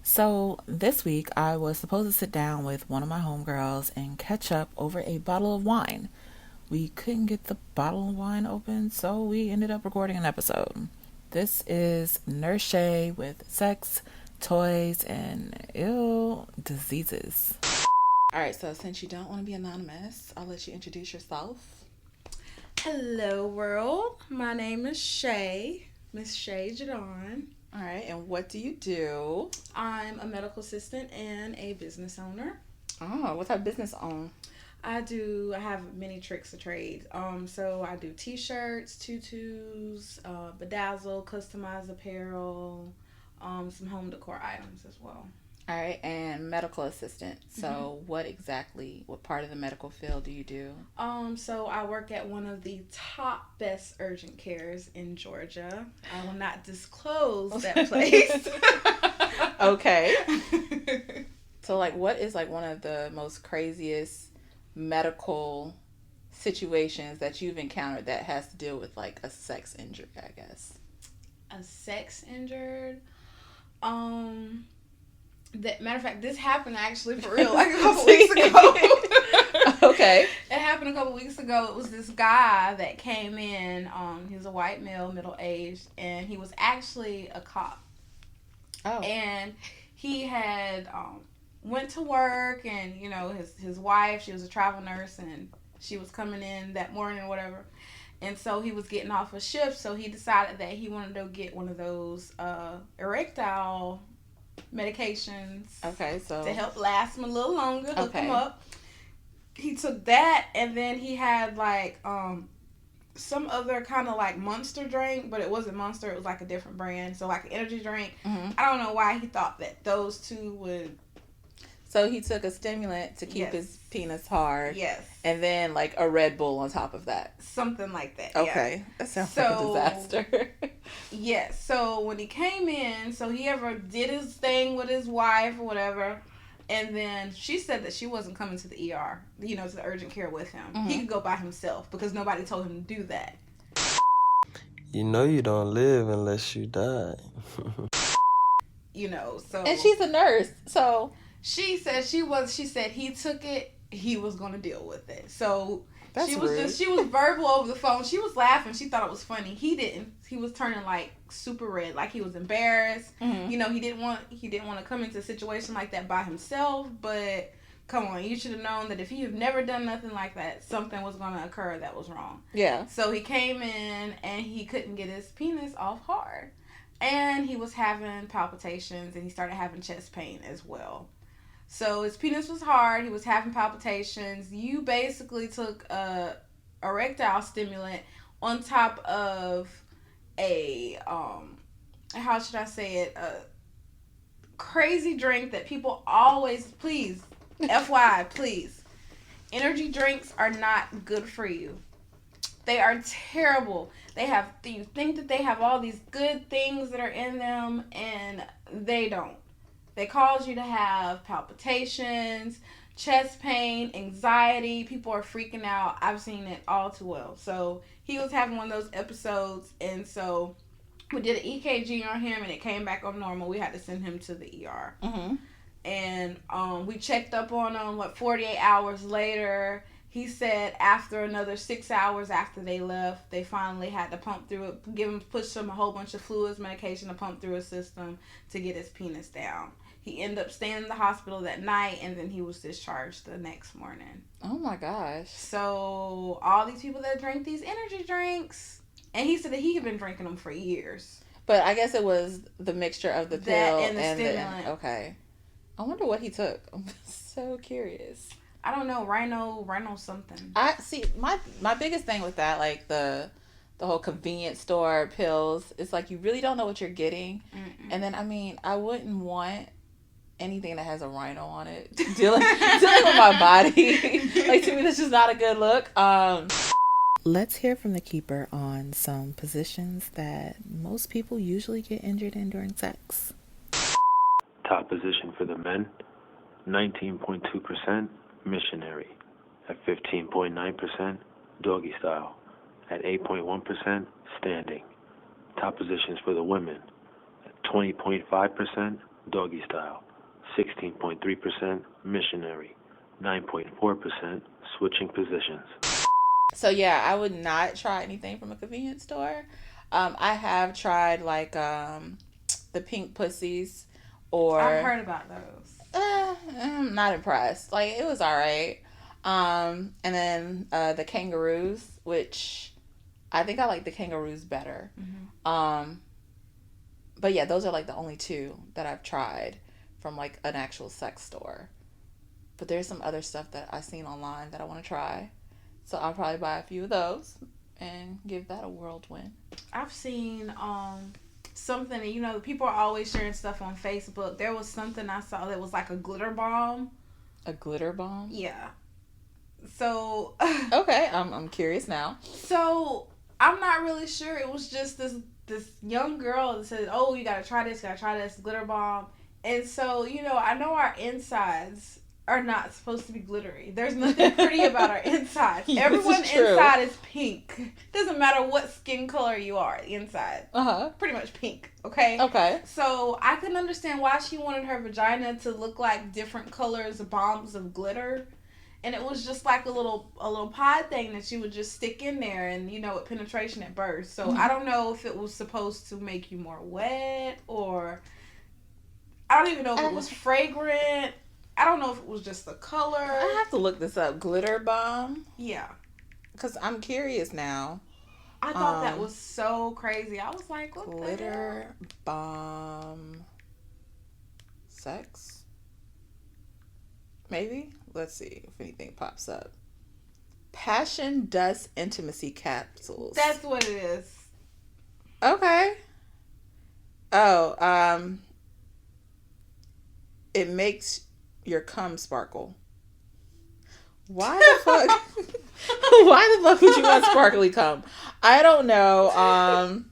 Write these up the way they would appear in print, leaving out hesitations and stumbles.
So this week I was supposed to sit down with one of my homegirls and catch up over a bottle of wine. We couldn't get the bottle of wine open, so we ended up recording an episode. This is Nurse Shay with sex, toys, and diseases. Alright, so since you don't want to be anonymous, I'll let you introduce yourself. Hello world, my name is Shay, Miss Shay Jadon. All right, and what do you do? I'm a medical assistant and a business owner. Oh, what type of business own? I have many tricks of trade. So I do t-shirts, tutus, bedazzle, customized apparel, some home decor items as well. All right, and medical assistant. So what part of the medical field do you do? So I work at one of the top best urgent cares in Georgia. I will not disclose that place. Okay. So what is one of the most craziest medical situations that you've encountered that has to deal with a sex injury, I guess? A sex injured? Matter of fact, this happened actually for real a couple weeks ago. Okay. It happened a couple weeks ago. It was this guy that came in. He was a white male, middle-aged, and he was actually a cop. Oh. And he had went to work, and his wife, she was a travel nurse, and she was coming in that morning or whatever. And so he was getting off a shift, so he decided that he wanted to get one of those erectile medications. Okay, so to help last him a little longer, hook him up. He took that, and then he had some other kind of Monster drink, but it wasn't Monster. It was a different brand, so an energy drink. Mm-hmm. I don't know why he thought that those two would. So he took a stimulant to keep his penis hard. Yes. And then a Red Bull on top of that. Something like that. Okay. Yeah. That sounds like a disaster. Yes. So when he came in, he ever did his thing with his wife or whatever, and then she said that she wasn't coming to the ER, to the urgent care with him. Mm-hmm. He could go by himself because nobody told him to do that. You know you don't live unless you die. So. And she's a nurse, so. She said she said he took it, he was going to deal with it. So that's she was rude. she was verbal over the phone. She was laughing. She thought it was funny. He didn't. He was turning super red, he was embarrassed. Mm-hmm. He didn't want to come into a situation like that by himself, but come on, you should have known that if you've never done nothing like that, something was going to occur that was wrong. Yeah. So he came in and he couldn't get his penis off hard. And he was having palpitations and he started having chest pain as well. So his penis was hard. He was having palpitations. You basically took a erectile stimulant on top of a how should I say it? A crazy drink that people always please FYI please. Energy drinks are not good for you. They are terrible. You think that they have all these good things that are in them, and they don't. They cause you to have palpitations, chest pain, anxiety. People are freaking out. I've seen it all too well. So he was having one of those episodes, and so we did an EKG on him, and it came back on normal. We had to send him to the ER. Mm-hmm. And we checked up on him, 48 hours later. He said after another 6 hours after they left, they finally had to pump through it, push him a whole bunch of fluids, medication to pump through his system to get his penis down. He ended up staying in the hospital that night, and then he was discharged the next morning. Oh, my gosh. So, all these people that drink these energy drinks, and he said that he had been drinking them for years. But I guess it was the mixture of the pill and the stimulant. Okay. I wonder what he took. I'm so curious. I don't know. Rhino something. I see, my biggest thing with that, the whole convenience store pills, it's you really don't know what you're getting. Mm-mm. And then, I wouldn't want anything that has a rhino on it dealing with my body. To me, that's just not a good look. Let's hear from the keeper on some positions that most people usually get injured in during sex. Top position for the men, 19.2% missionary. At 15.9%, doggy style. At 8.1%, standing. Top positions for the women, at 20.5% doggy style, 16.3% missionary, 9.4% switching positions. So yeah, I would not try anything from a convenience store. I have tried like the pink pussies, or I've heard about those. I'm not impressed. Like, it was all right. And then the kangaroos, which I think I like the kangaroos better. Mm-hmm. But yeah, those are like the only two that I've tried from like an actual sex store. But there's some other stuff that I've seen online that I want to try. So I'll probably buy a few of those and give that a whirlwind. I've seen something, you know, people are always sharing stuff on Facebook. There was something I saw that was like a glitter bomb. A glitter bomb? Yeah. So okay, I'm curious now. So I'm not really sure. It was just this young girl that said, "Oh, you gotta try this, glitter bomb." And so, you know, I know our insides are not supposed to be glittery. There's nothing pretty about our insides. Yeah, Everyone inside is pink. Doesn't matter what skin color you are, inside. Pretty much pink, okay? Okay. So I can understand why she wanted her vagina to look like different colors of bombs of glitter. And it was just like a little pod thing that you would just stick in there, and, you know, with penetration at birth. So I don't know if it was supposed to make you more wet, or I don't even know if it was fragrant. I don't know if it was just the color. I have to look this up. Glitter bomb? Yeah. Because I'm curious now. I thought that was so crazy. I was like, what glitter bomb sex? Maybe? Let's see if anything pops up. Passion Dust Intimacy Capsules. That's what it is. Okay. Oh, it makes your cum sparkle. Why the fuck? Why the fuck would you want sparkly cum? I don't know.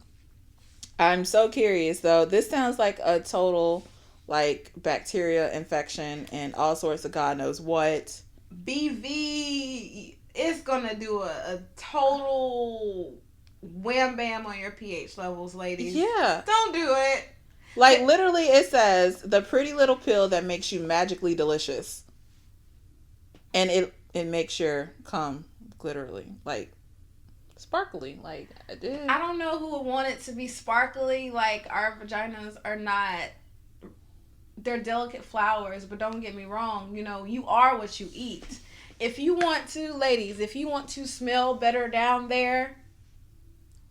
I'm so curious though. This sounds like a total like bacteria infection and all sorts of God knows what. BV is gonna do a total wham bam on your pH levels, ladies. Yeah. Don't do it. Like, literally, it says the pretty little pill that makes you magically delicious, and it makes your cum glitterly, like sparkly. Like, I don't know who would want it to be sparkly. Like, our vaginas are not. They're delicate flowers, but don't get me wrong. You know, you are what you eat. If you want to, ladies, if you want to smell better down there,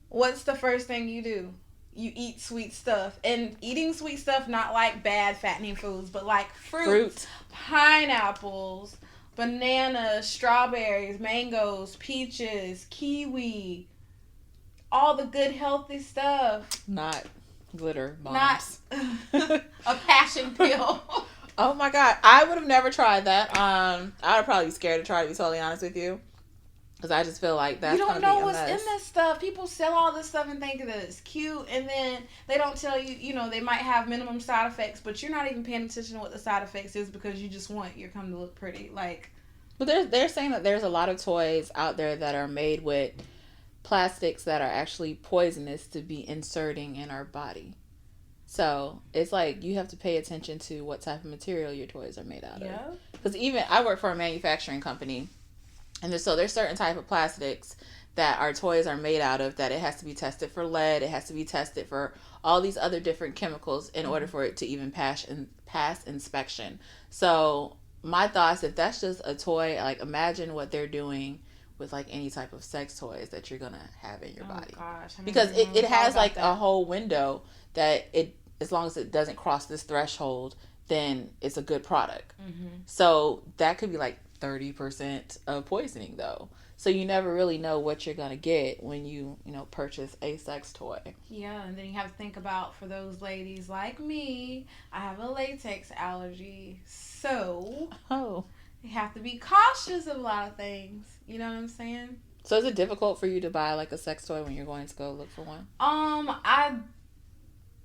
what's the first thing you do? You eat sweet stuff. And eating sweet stuff, not like bad fattening foods, but like fruits. Pineapples, bananas, strawberries, mangoes, peaches, kiwi, all the good healthy stuff. Not glitter bombs. Not a passion pill. Oh my God. I would have never tried that. I would probably be scared to try, to be totally honest with you. Because I just feel like that's going to be a mess. You don't know what's in this stuff. People sell all this stuff and think that it's cute, and then they don't tell you, you know, they might have minimum side effects, but you're not even paying attention to what the side effects is because you just want your cum to look pretty. Like, but they're saying that there's a lot of toys out there that are made with plastics that are actually poisonous to be inserting in our body. So it's like you have to pay attention to what type of material your toys are made out of. Because even I work for a manufacturing company. And so there's certain type of plastics that our toys are made out of that it has to be tested for lead. It has to be tested for all these other different chemicals in order for it to even pass inspection. So my thoughts, if that's just a toy, like imagine what they're doing with like any type of sex toys that you're going to have in your body. Gosh, because it has like a whole window that it, as long as it doesn't cross this threshold, then it's a good product. So that could be like 30% of poisoning though. So you never really know what you're gonna get when you purchase a sex toy. Yeah, and then you have to think about, for those ladies like me, I have a latex allergy, so you have to be cautious of a lot of things. You know what I'm saying? So is it difficult for you to buy like a sex toy when you're going to go look for one? I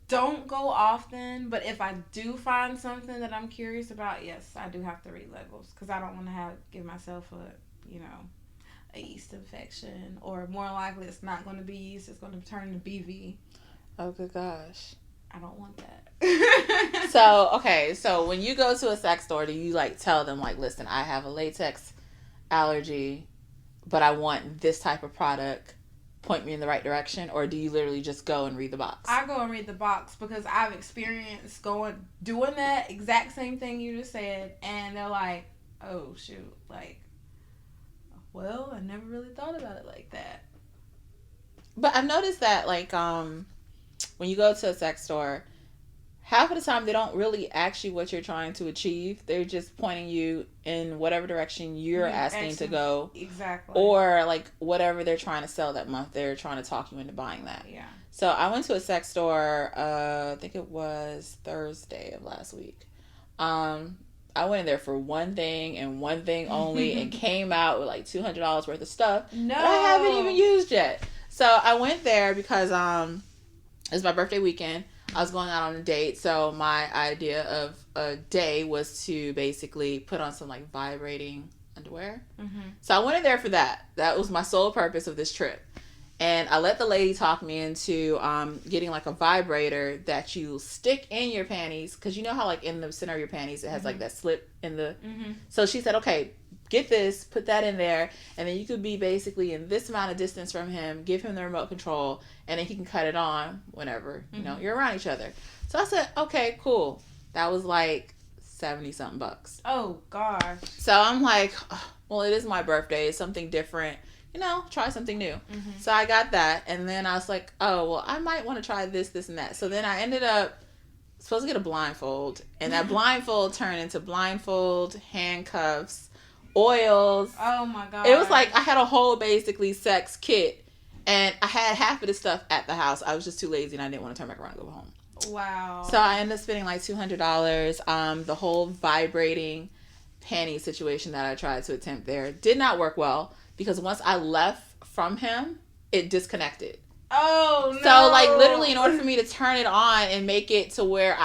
don't go often, but if I do find something that I'm curious about, yes, I do have to read labels because I don't want to give myself a yeast infection, or more likely it's not going to be yeast, it's going to turn to BV. Oh good gosh. I don't want that. So when you go to a sex store, do you like tell them like, listen, I have a latex allergy, but I want this type of product, point me in the right direction? Or do you literally just go and read the box? I go and read the box because I've experienced doing that exact same thing you just said, and they're like, oh shoot, like, well, I never really thought about it like that. But I've noticed that like when you go to a sex store, half of the time they don't really ask you what you're trying to achieve. They're just pointing you in whatever direction you're asking to go. Exactly. Or like whatever they're trying to sell that month, they're trying to talk you into buying that. Yeah. So I went to a sex store, I think it was Thursday of last week. I went in there for one thing and one thing only and came out with like $200 worth of stuff that I haven't even used yet. So I went there because it's my birthday weekend. I was going out on a date, so my idea of a day was to basically put on some like vibrating underwear. Mm-hmm. So I went in there for that. That was my sole purpose of this trip. And I let the lady talk me into getting like a vibrator that you stick in your panties, because you know how like in the center of your panties it has like that slip in the... Mm-hmm. So she said, okay, get this, put that in there, and then you could be basically in this amount of distance from him, give him the remote control, and then he can cut it on whenever, you know, you're around each other. So I said, okay, cool. That was like 70 something bucks. Oh gosh. So I'm like, oh, well, it is my birthday. It's something different. You know, try something new. Mm-hmm. So I got that, and then I was like, oh, well, I might want to try this, and that. So then I ended up supposed to get a blindfold, and that blindfold turned into blindfold, handcuffs, oils. Oh my god. It was like I had a whole basically sex kit, and I had half of the stuff at the house. I was just too lazy and I didn't want to turn back around and go home. Wow. So I ended up spending like $200. The whole vibrating panty situation that I tried to attempt there did not work well, because once I left from him, it disconnected. Oh no. So like literally in order for me to turn it on and make it to where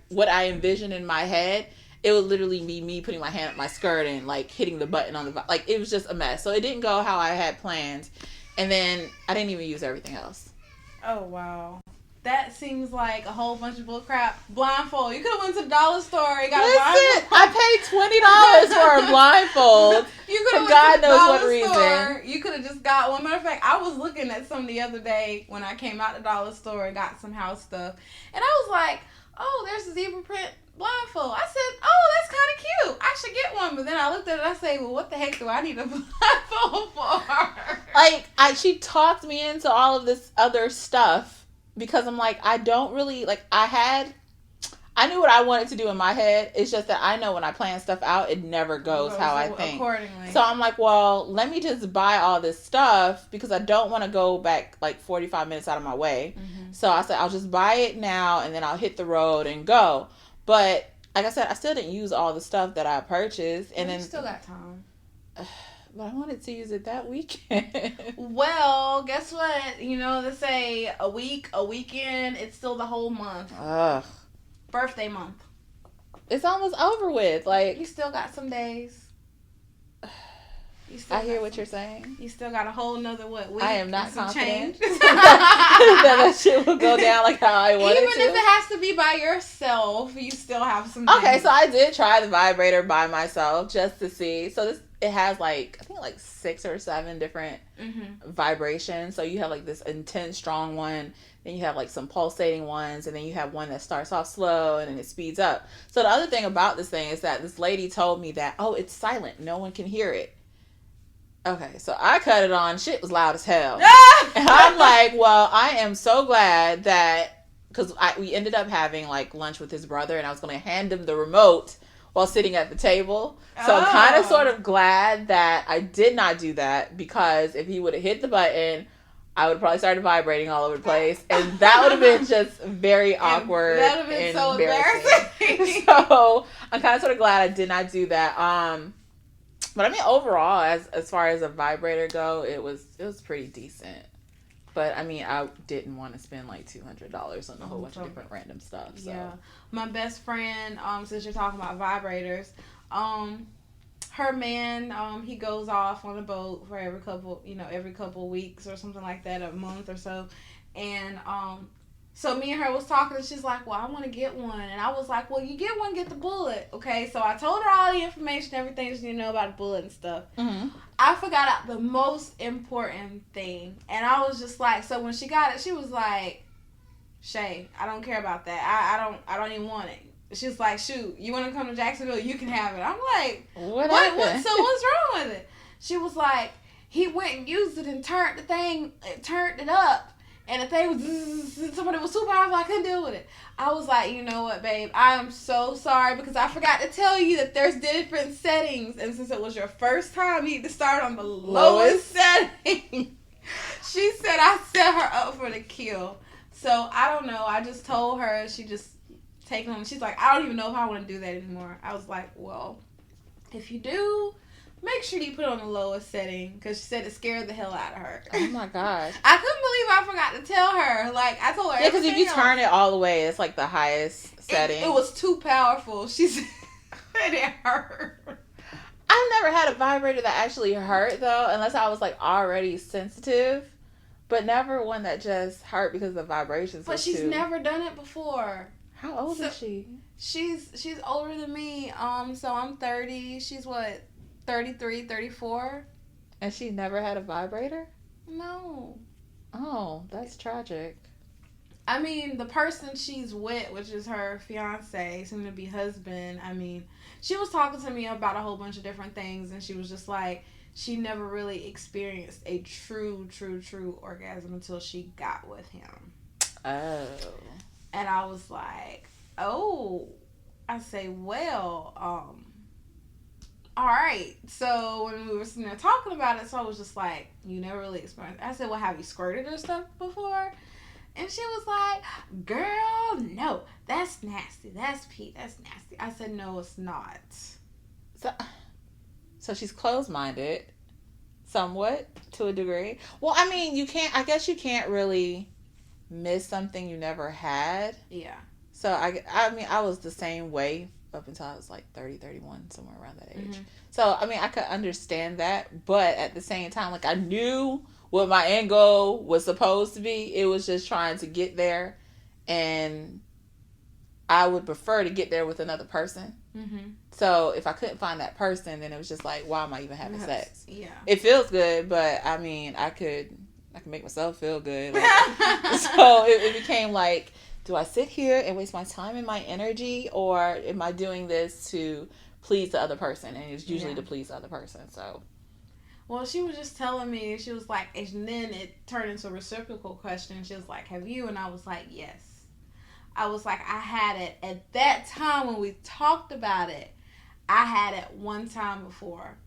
what I envisioned in my head, it would literally be me putting my hand up my skirt and like hitting the button on the... Like it was just a mess. So it didn't go how I had planned. And then I didn't even use everything else. Oh wow. That seems like a whole bunch of bull crap. Blindfold. You could have went to the dollar store and got a blindfold. I paid $20 for a blindfold. You could have God went to the knows dollar what reason. store. You could have just got one. Matter of fact, I was looking at some the other day when I came out the dollar store and got some house stuff. And I was like, oh, there's a zebra print blindfold. I said, oh, that's kind of cute. I should get one. But then I looked at it and I said, well, what the heck do I need a blindfold for? Like, she talked me into all of this other stuff. Because I'm like, I don't really, like, I knew what I wanted to do in my head. It's just that I know when I plan stuff out, it never goes how I think. Accordingly. So I'm like, well, let me just buy all this stuff, because I don't want to go back like 45 minutes out of my way. Mm-hmm. So I said, I'll just buy it now, and then I'll hit the road and go. But like I said, I still didn't use all the stuff that I purchased. And then you still got time. But I wanted to use it that weekend. Well, guess what? You know, they say a week, a weekend, it's still the whole month. Ugh. Birthday month. It's almost over with. Like, you still got some days. I hear what you're saying. You still got a whole nother week? I am not confident that shit will go down like how I wanted Even to. if it has to be by yourself, you still have some days. Okay, days. so I did try the vibrator by myself just to see. So it has like, I think like 6 or 7 different vibrations. So you have like this intense, strong one. Then you have like some pulsating ones, and then you have one that starts off slow and then it speeds up. So the other thing about this thing is that this lady told me that, oh, it's silent. No one can hear it. Okay, so I cut it on. Shit was loud as hell. And I'm like, well, I am so glad that, because we ended up having like lunch with his brother, and I was going to hand him the remote while sitting at the table. So I'm kind of sort of glad that I did not do that, because if he would have hit the button, I would have probably started vibrating all over the place, and that would have been just very awkward. That would have been so embarrassing. So I'm kind of sort of glad I did not do that. But I mean, overall, as far as a vibrator go, it was pretty decent. But I mean, I didn't want to spend like $200 on a whole bunch of different random stuff. So. Yeah, my best friend, since you're talking about vibrators, her man, he goes off on a boat for every couple weeks or something like that, a month or so, and So me and her was talking, and she's like, well, I want to get one. And I was like, well, you get one, get the bullet. Okay, so I told her all the information, everything she need to know about the bullet and stuff. Mm-hmm. I forgot out the most important thing. And I was just like, so when she got it, she was like, Shay, I don't care about that. I don't even want it. She's like, shoot, you want to come to Jacksonville? You can have it. I'm like, what happened? So what's wrong with it? She was like, he went and used it and turned it up. And the thing was, somebody was super powerful. I couldn't deal with it. I was like, you know what, babe? I am so sorry because I forgot to tell you that there's different settings. And since it was your first time, you need to start on the lowest setting. She said I set her up for the kill. So, I don't know. I just told her. She just taken on. She's like, I don't even know if I want to do that anymore. I was like, well, if you do, make sure you put it on the lowest setting, because she said it scared the hell out of her. Oh my gosh. I couldn't believe I forgot to tell her. Like, I told her. Yeah, because if you turn it all the way, it's like the highest setting. It was too powerful. She said it hurt. I've never had a vibrator that actually hurt, though, unless I was like already sensitive. But never one that just hurt because the vibrations. But she's never done it before. How old is she? She's older than me. So I'm 30. She's what? 33, 34. And she never had a vibrator? No. Oh, that's tragic. I mean, the person she's with, which is her fiance, soon to be husband, I mean, she was talking to me about a whole bunch of different things, and she was just like, she never really experienced a true orgasm until she got with him. Oh. And I was like, oh. I say, well, all right. So when we were sitting there talking about it, so I was just like, you never really experienced. I said, well, have you squirted or stuff before? And she was like, girl, no, that's nasty. That's pee. That's nasty. I said, no, it's not. So she's closed-minded, somewhat, to a degree. Well, I mean, I guess you can't really miss something you never had. Yeah. So I mean, I was the same way up until I was like 30, 31, somewhere around that age. Mm-hmm. So, I mean, I could understand that, but at the same time, like, I knew what my end goal was supposed to be. It was just trying to get there, and I would prefer to get there with another person. Mm-hmm. So, if I couldn't find that person, then it was just like, why am I even having sex? Yeah. It feels good, but, I mean, I could make myself feel good. Like, so, it became like, do I sit here and waste my time and my energy, or am I doing this to please the other person? And it's usually to please the other person. So, well, she was just telling me, she was like, and then it turned into a reciprocal question. She was like, have you? And I was like, yes. I was like, I had it at that time when we talked about it. I had it one time before.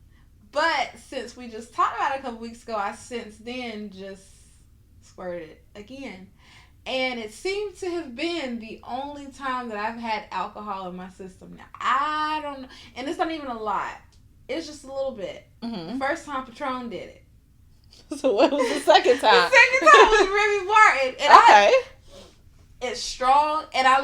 But since we just talked about it a couple weeks ago, I since then just squirted again. And it seemed to have been the only time that I've had alcohol in my system. Now, I don't know. And it's not even a lot. It's just a little bit. Mm-hmm. The first time Patron did it. So what was the second time? The second time was Remy Martin. And okay. It's strong. And I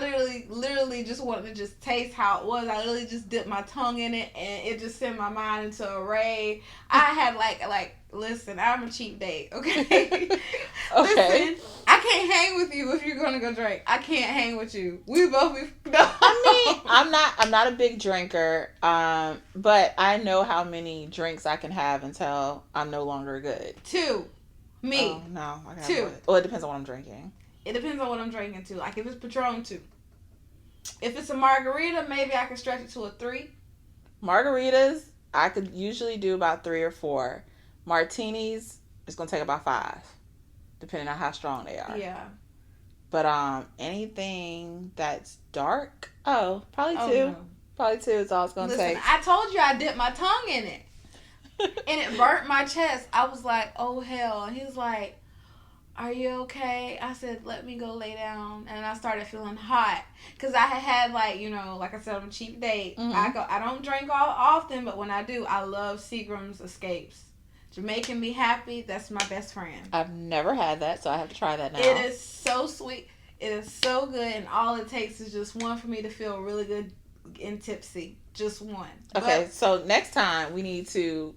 literally just wanted to just taste how it was. I literally just dipped my tongue in it. And it just sent my mind into a rave. I had like, listen, I'm a cheap date, okay? Okay. Listen, I can't hang with you if you're gonna go drink. I can't hang with you. We both be. No. I mean, I'm not a big drinker, but I know how many drinks I can have until I'm no longer good. 2. Me. Oh, no, I got 2. Well, it depends on what I'm drinking. It depends on what I'm drinking too. Like if it's Patron, 2. If it's a margarita, maybe I can stretch it to a 3. Margaritas, I could usually do about 3 or 4. Martinis, it's gonna take about 5, depending on how strong they are. Yeah. But anything that's dark, probably 2. No. Probably 2 is all it's gonna take. I told you I dipped my tongue in it, and it burnt my chest. I was like, oh hell! And he was like, are you okay? I said, let me go lay down. And I started feeling hot. Because I had like, like I said, I'm a cheap date. Mm-hmm. I don't drink often, but when I do, I love Seagram's Escapes. Jamaican Be Happy, that's my best friend. I've never had that, so I have to try that now. It is so sweet. It is so good, and all it takes is just one for me to feel really good and tipsy. Just one. Okay, so next time we need to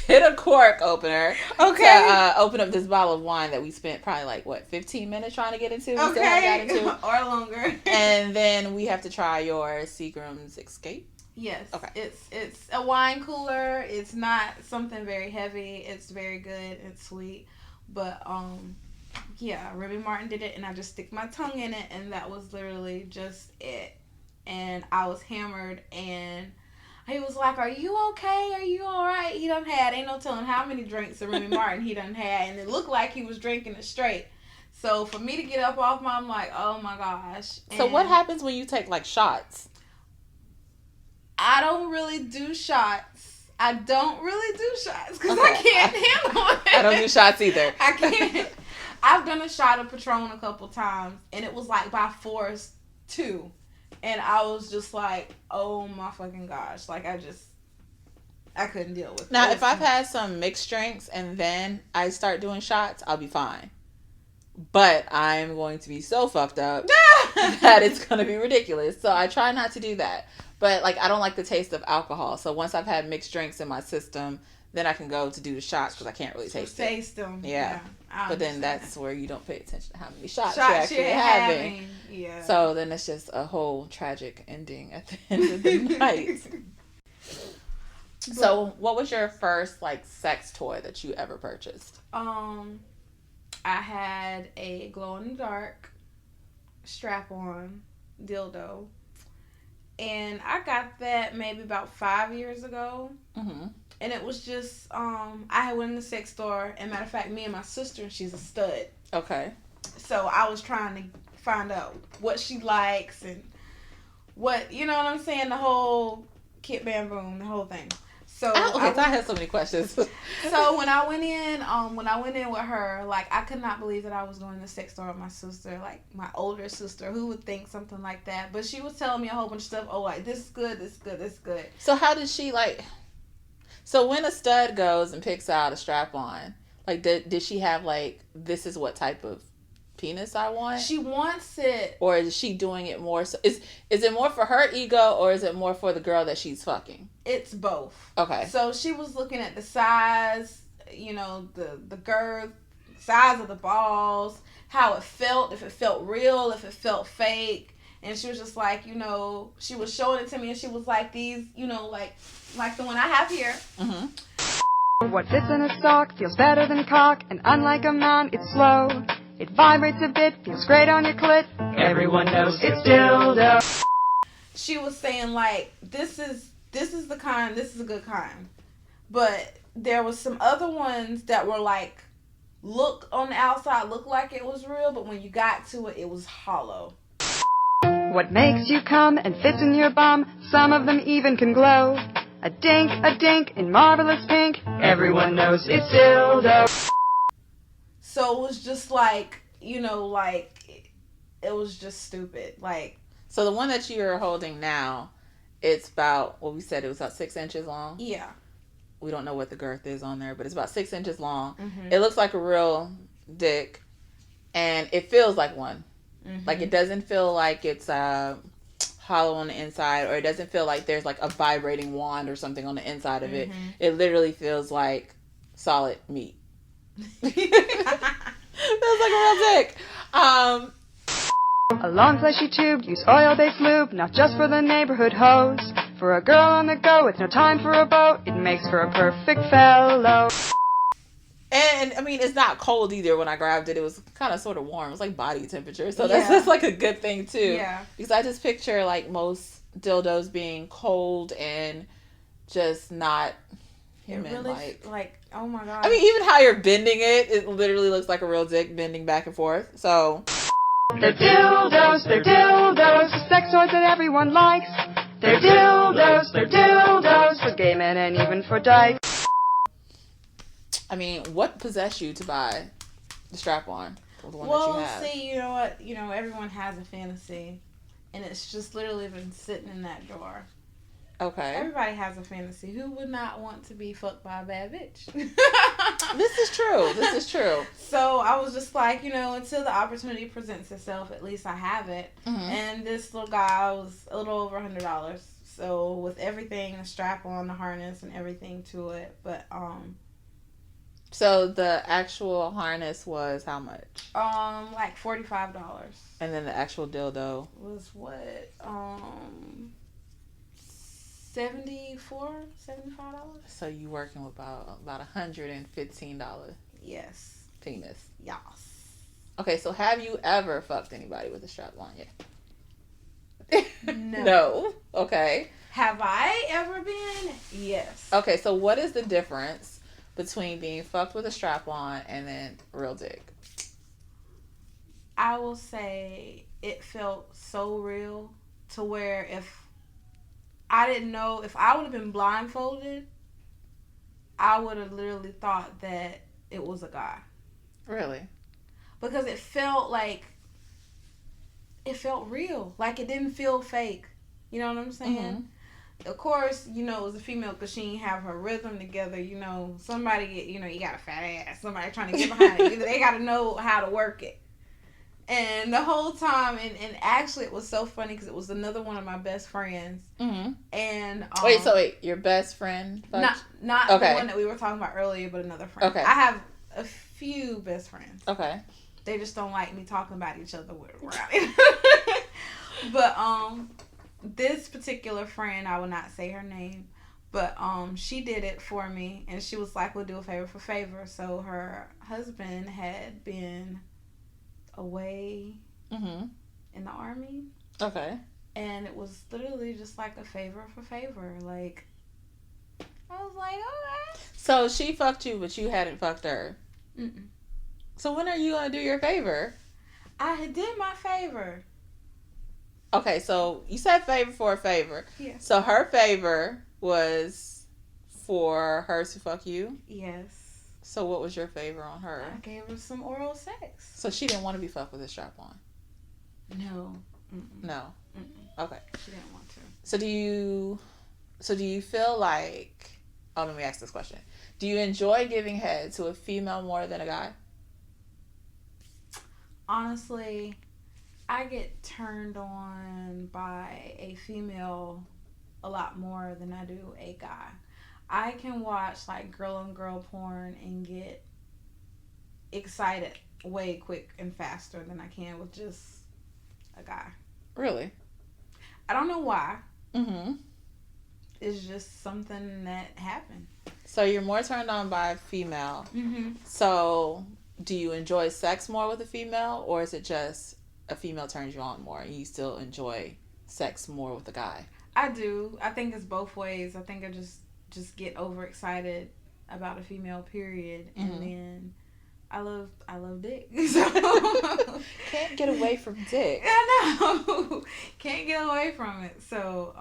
get a cork opener Okay. to open up this bottle of wine that we spent probably 15 minutes trying to get into. We still haven't got into. Or longer. And then we have to try your Seagram's Escape. Yes. Okay. It's a wine cooler. It's not something very heavy. It's very good. It's sweet. But yeah, Remy Martin did it, and I just stick my tongue in it, and that was literally just it. And I was hammered, and he was like, "Are you okay? Are you all right?" He done had, ain't no telling how many drinks of Remy Martin he done had, and it looked like he was drinking it straight. So for me to get up off I'm like, oh my gosh. So what happens when you take shots? I don't really do shots. Because I can't handle it. I don't do shots either. I can't. I've done a shot of Patron a couple times, and it was by force too. And I was just like, oh my fucking gosh. I couldn't deal with it. Now, if I've had some mixed drinks and then I start doing shots, I'll be fine. But I'm going to be so fucked up that it's going to be ridiculous. So I try not to do that. But, I don't like the taste of alcohol. So once I've had mixed drinks in my system, then I can go to do the shots because I can't really taste them. Yeah. But then that's where you don't pay attention to how many shots you're actually having. Yeah. So then it's just a whole tragic ending at the end of the night. So what was your first sex toy that you ever purchased? I had a glow-in-the-dark strap-on dildo. And I got that maybe about 5 years ago. Mm-hmm. And it was just, I had went in the sex store. And matter of fact, me and my sister, she's a stud. Okay. So I was trying to find out what she likes and what, you know what I'm saying? The whole kit, bam, boom, the whole thing. So I have so many questions. So when I went in with her, I could not believe that I was going to the sex store with my sister, my older sister. Who would think something like that? But she was telling me a whole bunch of stuff. Oh, this is good, this is good, this is good. So how did she So when a stud goes and picks out a strap on, did she have this is what type of penis I want? She wants it. Or is she doing it more so is it more for her ego or is it more for the girl that she's fucking? It's both. Okay. So she was looking at the size, the girth, size of the balls, how it felt, if it felt real, if it felt fake. And she was just she was showing it to me and she was like these, like the one I have here. Mm-hmm. What fits in a sock feels better than cock, and unlike a man, it's slow. It vibrates a bit, feels great on your clit. Everyone knows it's dildo. She was saying this is the kind, this is a good kind. But there was some other ones that were look on the outside, look like it was real, but when you got to it, it was hollow. What makes you come and fits in your bum, some of them even can glow. A dink, in marvelous pink. Everyone knows it's dildo. So it was just it was just stupid. So the one that you're holding now, it's about, we said it was about 6 inches long? Yeah. We don't know what the girth is on there, but it's about 6 inches long. Mm-hmm. It looks like a real dick, and it feels like one. Mm-hmm. It doesn't feel like it's hollow on the inside, or it doesn't feel like there's a vibrating wand or something on the inside of it. It literally feels like solid meat. Feels like a real dick. A long fleshy tube, use oil-based lube, not just for the neighborhood hose. For a girl on the go with no time for a boat, it makes for a perfect fellow. And it's not cold either. When I grabbed it, it was kind of sort of warm. It was body temperature, so that's just a good thing too. Yeah. Because I just picture most dildos being cold and just not human. It really, oh my god. Even how you're bending it, it literally looks like a real dick bending back and forth. So they're dildos, for sex toys that everyone likes. They're dildos, for gay men and even for dykes. What possessed you to buy the strap-on? The one well, that you have? See, you know what? Everyone has a fantasy, and it's just literally been sitting in that drawer. Okay. Everybody has a fantasy. Who would not want to be fucked by a bad bitch? This is true. So I was just until the opportunity presents itself, at least I have it. Mm-hmm. And this little guy was a little over $100. So with everything, the strap on, the harness, and everything to it. But So the actual harness was how much? like $45. And then the actual dildo Was what? $75. So you working with about $115 Yes. penis. Yes. Okay, so have you ever fucked anybody with a strap on yet? No. No. Okay. Have I ever been? Yes. Okay, so what is the difference between being fucked with a strap on and then real dick? I will say it felt so real to where if I didn't know, if I would have been blindfolded, I would have literally thought that it was a guy. Really? Because it felt real. Like it didn't feel fake. You know what I'm saying? Mm-hmm. Of course, you know, it was a female because she didn't have her rhythm together. You know, somebody you got a fat ass. Somebody trying to get behind it. They got to know how to work it. And the whole time, and actually it was so funny because it was another one of my best friends. Mm-hmm. And wait, your best friend? Not okay. the one that we were talking about earlier, but another friend. Okay. I have a few best friends. Okay. They just don't like me talking about each other around. But this particular friend, I will not say her name, but she did it for me, and she was like, "We'll do a favor for favor." So her husband had been away in the army. Okay. And it was literally just like a favor for favor. Like, I was like, okay. So she fucked you, but you hadn't fucked her. Mm-mm. So when are you going to do your favor? I did my favor. Okay, so you said favor for a favor. Yes. So her favor was for her to fuck you? Yes. So what was your favor on her? I gave her some oral sex. So she didn't want to be fucked with a strap on? No. Mm-mm. No. Mm-mm. Okay. She didn't want to. So do you feel like, let me ask this question. Do you enjoy giving head to a female more than a guy? Honestly, I get turned on by a female a lot more than I do a guy. I can watch like girl on girl porn and get excited way quick and faster than I can with just a guy. Really? I don't know why. Mm-hmm. It's just something that happened. So you're more turned on by a female. Mm-hmm. So do you enjoy sex more with a female, or is it just a female turns you on more and you still enjoy sex more with a guy? I do. I think it's both ways. I think I just get overexcited about a female, period, and then I love dick. So can't get away from dick. I know. Can't get away from it. So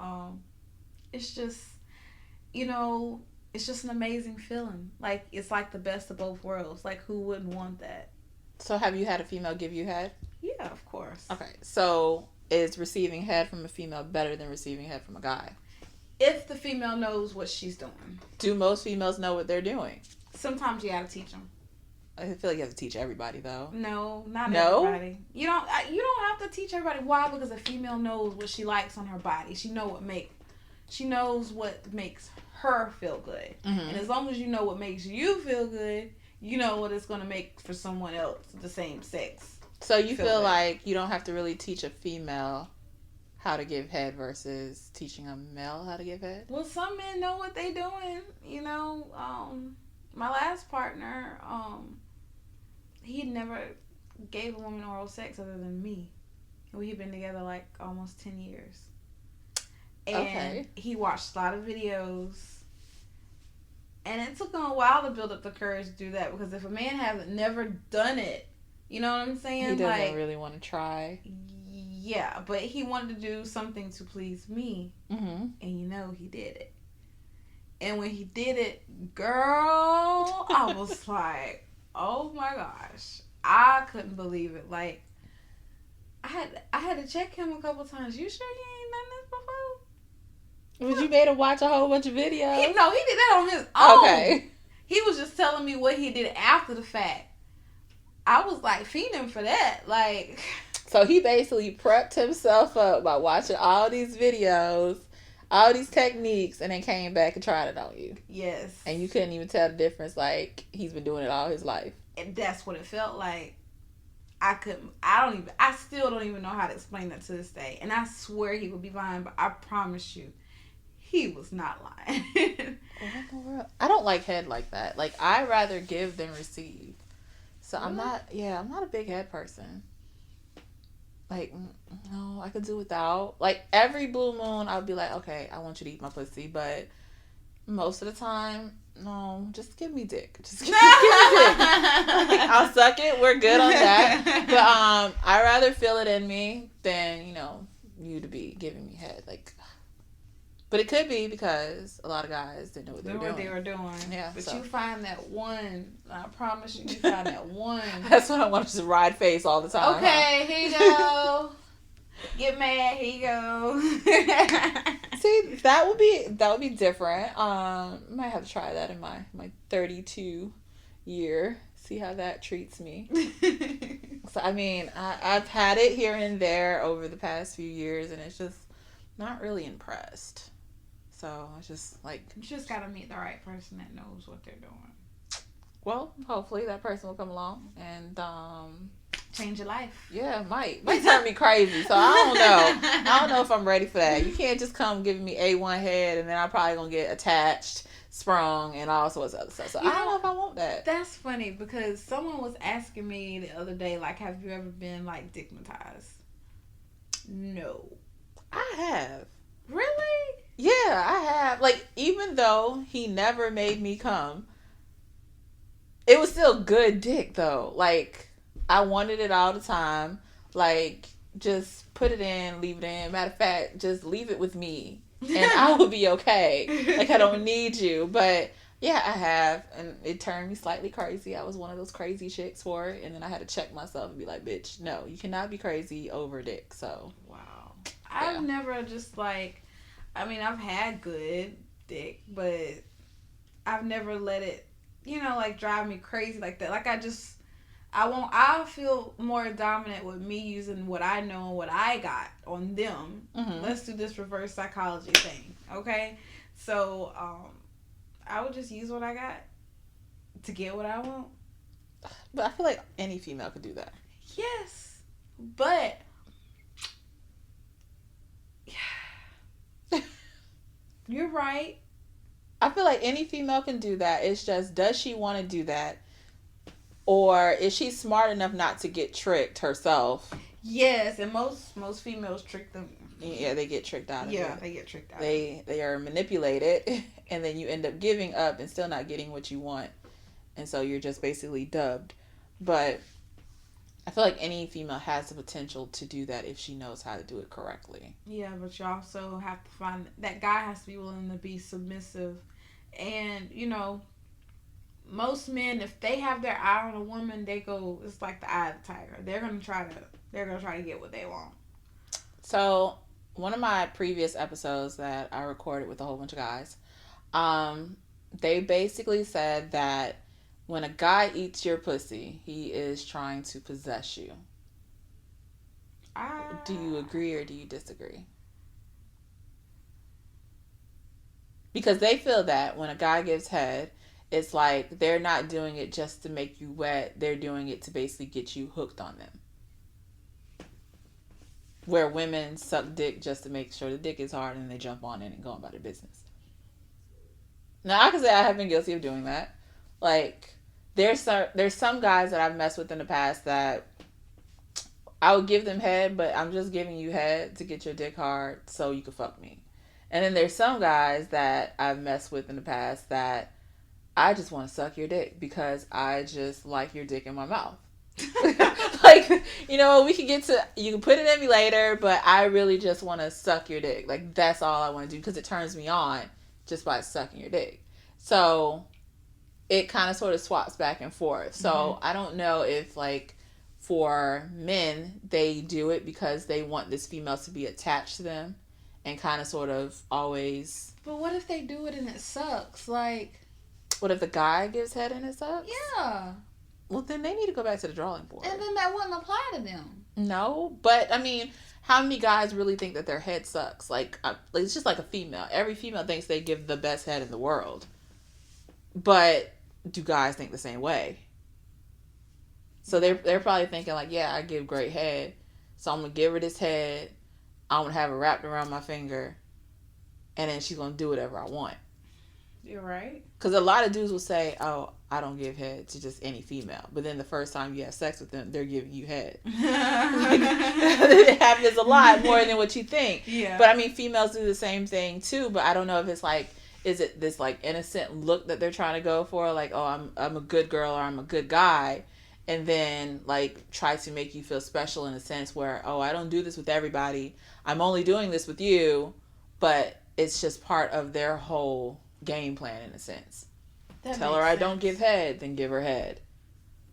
it's just, it's just an amazing feeling. Like, it's like the best of both worlds. Like, who wouldn't want that? So have you had a female give you head? Yeah, of course. Okay. So is receiving head from a female better than receiving head from a guy? If the female knows what she's doing. Do most females know what they're doing? Sometimes you gotta teach them. I feel like you have to teach everybody, though. No, not everybody. You don't have to teach everybody. Why? Because a female knows what she likes on her body. She knows what makes her feel good. Mm-hmm. And as long as you know what makes you feel good, you know what it's going to make for someone else the same sex. So you feel like you don't have to really teach a female how to give head versus teaching a male how to give head? Well, some men know what they doing. My last partner, he never gave a woman oral sex other than me. We've been together like almost 10 years. And he watched a lot of videos. And it took him a while to build up the courage to do that, because if a man hasn't never done it, you know what I'm saying? He doesn't really want to try. Yeah, but he wanted to do something to please me. Mm-hmm. And he did it. And when he did it, girl, I was like, oh my gosh. I couldn't believe it. Like, I had to check him a couple times. You sure you ain't done this before? Would you made him watch a whole bunch of videos? He did that on his own. Okay. He was just telling me what he did after the fact. I was like fiending for that. Like, so he basically prepped himself up by watching all these videos all these techniques and then came back and tried it on you. Yes. And you couldn't even tell the difference, like he's been doing it all his life. And that's what it felt like. I still don't even know how to explain that to this day. And I swear he would be lying, but I promise you, he was not lying. I don't like head like that. Like, I rather give than receive. So really? I'm not a big head person. Like, no, I could do without. Like, every blue moon, I'll be like, okay, I want you to eat my pussy. But most of the time, no, just give me dick. Just give me dick. Like, I'll suck it. We're good on that. But I rather feel it in me than, you to be giving me head. Like, but it could be because a lot of guys didn't know what they were doing. Yeah, but you find that one. I promise you find that one. That's what I want to ride face all the time. Okay, here you go. Get mad. Here you go. See, that would be different. Might have to try that in my 32 year. See how that treats me. So I mean, I've had it here and there over the past few years, and it's just not really impressed. So it's just like, you just gotta meet the right person that knows what they're doing. Well, hopefully that person will come along and change your life. Yeah, might turn me crazy. So I don't know. I don't know if I'm ready for that. You can't just come giving me A1 head and then I'm probably gonna get attached, sprung, and all sorts of other stuff. So I don't know if I want that. That's funny because someone was asking me the other day, like, have you ever been like digmatized? No. I have. Really? Yeah, I have. Like, even though he never made me come, it was still good dick though. Like, I wanted it all the time. Like, just put it in, leave it in. Matter of fact, just leave it with me and I will be okay. Like, I don't need you. But yeah, I have, and it turned me slightly crazy. I was one of those crazy chicks for it, and then I had to check myself and be like, bitch, no, you cannot be crazy over dick. So wow. I've never just like, I mean, I've had good dick, but I've never let it, like drive me crazy like that. Like, I feel more dominant with me using what I know and what I got on them. Mm-hmm. Let's do this reverse psychology thing, okay? So, I would just use what I got to get what I want. But I feel like any female could do that. Yes, but you're right. I feel like any female can do that. It's just, does she want to do that? Or is she smart enough not to get tricked herself? Yes, and most females trick them. Yeah, they get tricked out of it. Yeah, they get tricked out. They are manipulated, and then you end up giving up and still not getting what you want. And so you're just basically dubbed. But I feel like any female has the potential to do that if she knows how to do it correctly. Yeah, but you also have to find that guy has to be willing to be submissive. And, most men, if they have their eye on a woman, it's like the eye of the tiger. They're gonna try to get what they want. So one of my previous episodes that I recorded with a whole bunch of guys, they basically said that when a guy eats your pussy, he is trying to possess you. Do you agree or do you disagree? Because they feel that when a guy gives head, it's like they're not doing it just to make you wet. They're doing it to basically get you hooked on them. Where women suck dick just to make sure the dick is hard and they jump on it and go about their business. Now, I can say I have been guilty of doing that. Like, there's some guys that I've messed with in the past that I would give them head, but I'm just giving you head to get your dick hard so you can fuck me. And then there's some guys that I've messed with in the past that I just want to suck your dick because I just like your dick in my mouth. Like, we can get to, you can put it in me later, but I really just want to suck your dick. Like, that's all I want to do because it turns me on just by sucking your dick. So it kind of sort of swaps back and forth. So I don't know if, like, for men, they do it because they want this female to be attached to them and kind of sort of always. But what if they do it and it sucks? Like, what if the guy gives head and it sucks? Yeah. Well, then they need to go back to the drawing board. And then that wouldn't apply to them. No, but I mean, how many guys really think that their head sucks? Like, it's just like a female. Every female thinks they give the best head in the world. But do guys think the same way? So they're probably thinking like, yeah, I give great head, so I'm going to give her this head. I'm going to have it wrapped around my finger. And then she's going to do whatever I want. You're right. Because a lot of dudes will say, oh, I don't give head to just any female. But then the first time you have sex with them, they're giving you head. It happens a lot more than what you think. Yeah. But I mean, females do the same thing too. But I don't know if it's like, is it this like innocent look that they're trying to go for? Like, oh, I'm a good girl or I'm a good guy. And then like try to make you feel special in a sense where, oh, I don't do this with everybody. I'm only doing this with you. But it's just part of their whole game plan in a sense. Tell her I don't give head, then give her head.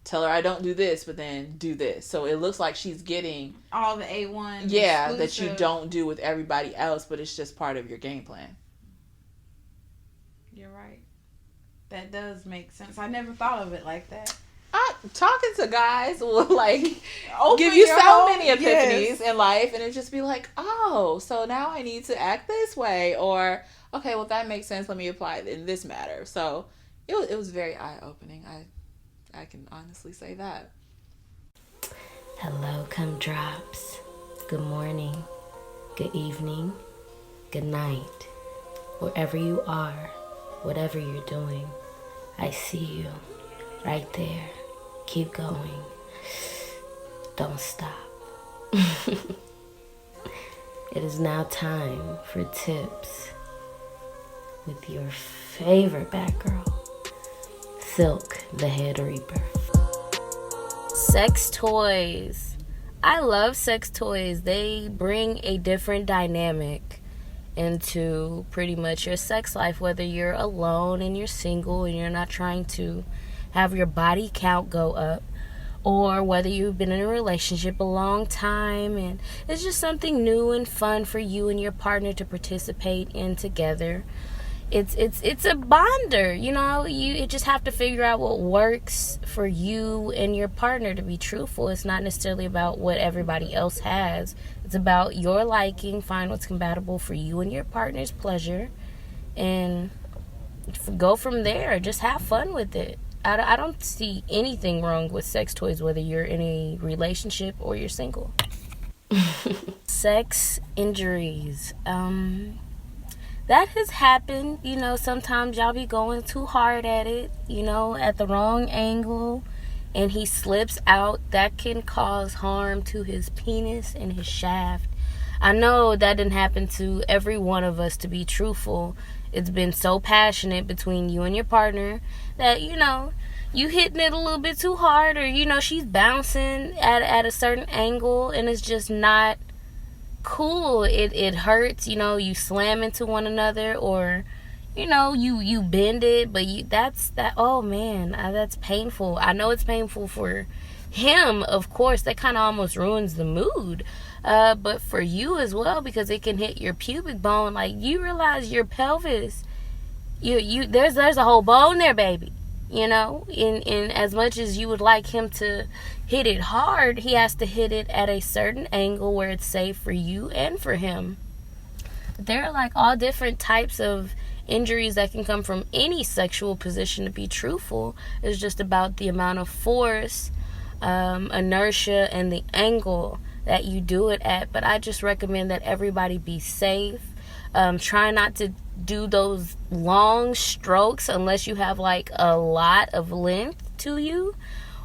Tell her I don't do this, but then do this. So it looks like she's getting all the A1. Yeah, exclusive. That you don't do with everybody else, but it's just part of your game plan. You're right. That does make sense. I never thought of it like that. Talking to guys will like give you so many epiphanies in life, and it just be like, oh, so now I need to act this way, or okay, well that makes sense. Let me apply it in this matter. So it was very eye opening. I can honestly say that. Hello, Cum'n drops. Good morning, good evening, good night, wherever you are, whatever you're doing. I see you right there. Keep going. Don't stop. It is now time for tips with your favorite Batgirl, Silk the Head Reaper. Sex toys. I love sex toys. They bring a different dynamic into pretty much your sex life, whether you're alone and you're single and you're not trying to have your body count go up, or whether you've been in a relationship a long time and it's just something new and fun for you and your partner to participate in together. It's a bonder, you know. You just have to figure out what works for you and your partner, to be truthful. It's not necessarily about what everybody else has. It's about your liking. Find what's compatible for you and your partner's pleasure and go from there. Just have fun with it. I don't see anything wrong with sex toys, whether you're in a relationship or you're single. Sex injuries. That has happened. You know, sometimes y'all be going too hard at it, you know, at the wrong angle, and he slips out. That can cause harm to his penis and his shaft. I know that didn't happen to every one of us, to be truthful. It's been so passionate between you and your partner that, you know, you hitting it a little bit too hard, or, you know, she's bouncing at a certain angle and it's just not cool. It hurts, you know, you slam into one another, or, you know, you bend it, but oh man, that's painful. I know it's painful for him, of course. That kind of almost ruins the mood. But for you as well, because it can hit your pubic bone. Like, you realize your pelvis, there's a whole bone there, baby. You know, in as much as you would like him to hit it hard, he has to hit it at a certain angle where it's safe for you and for him. But there are like all different types of injuries that can come from any sexual position, to be truthful. It's just about the amount of force, inertia, and the angle that you do it at. But I just recommend that everybody be safe. Try not to do those long strokes unless you have like a lot of length to you,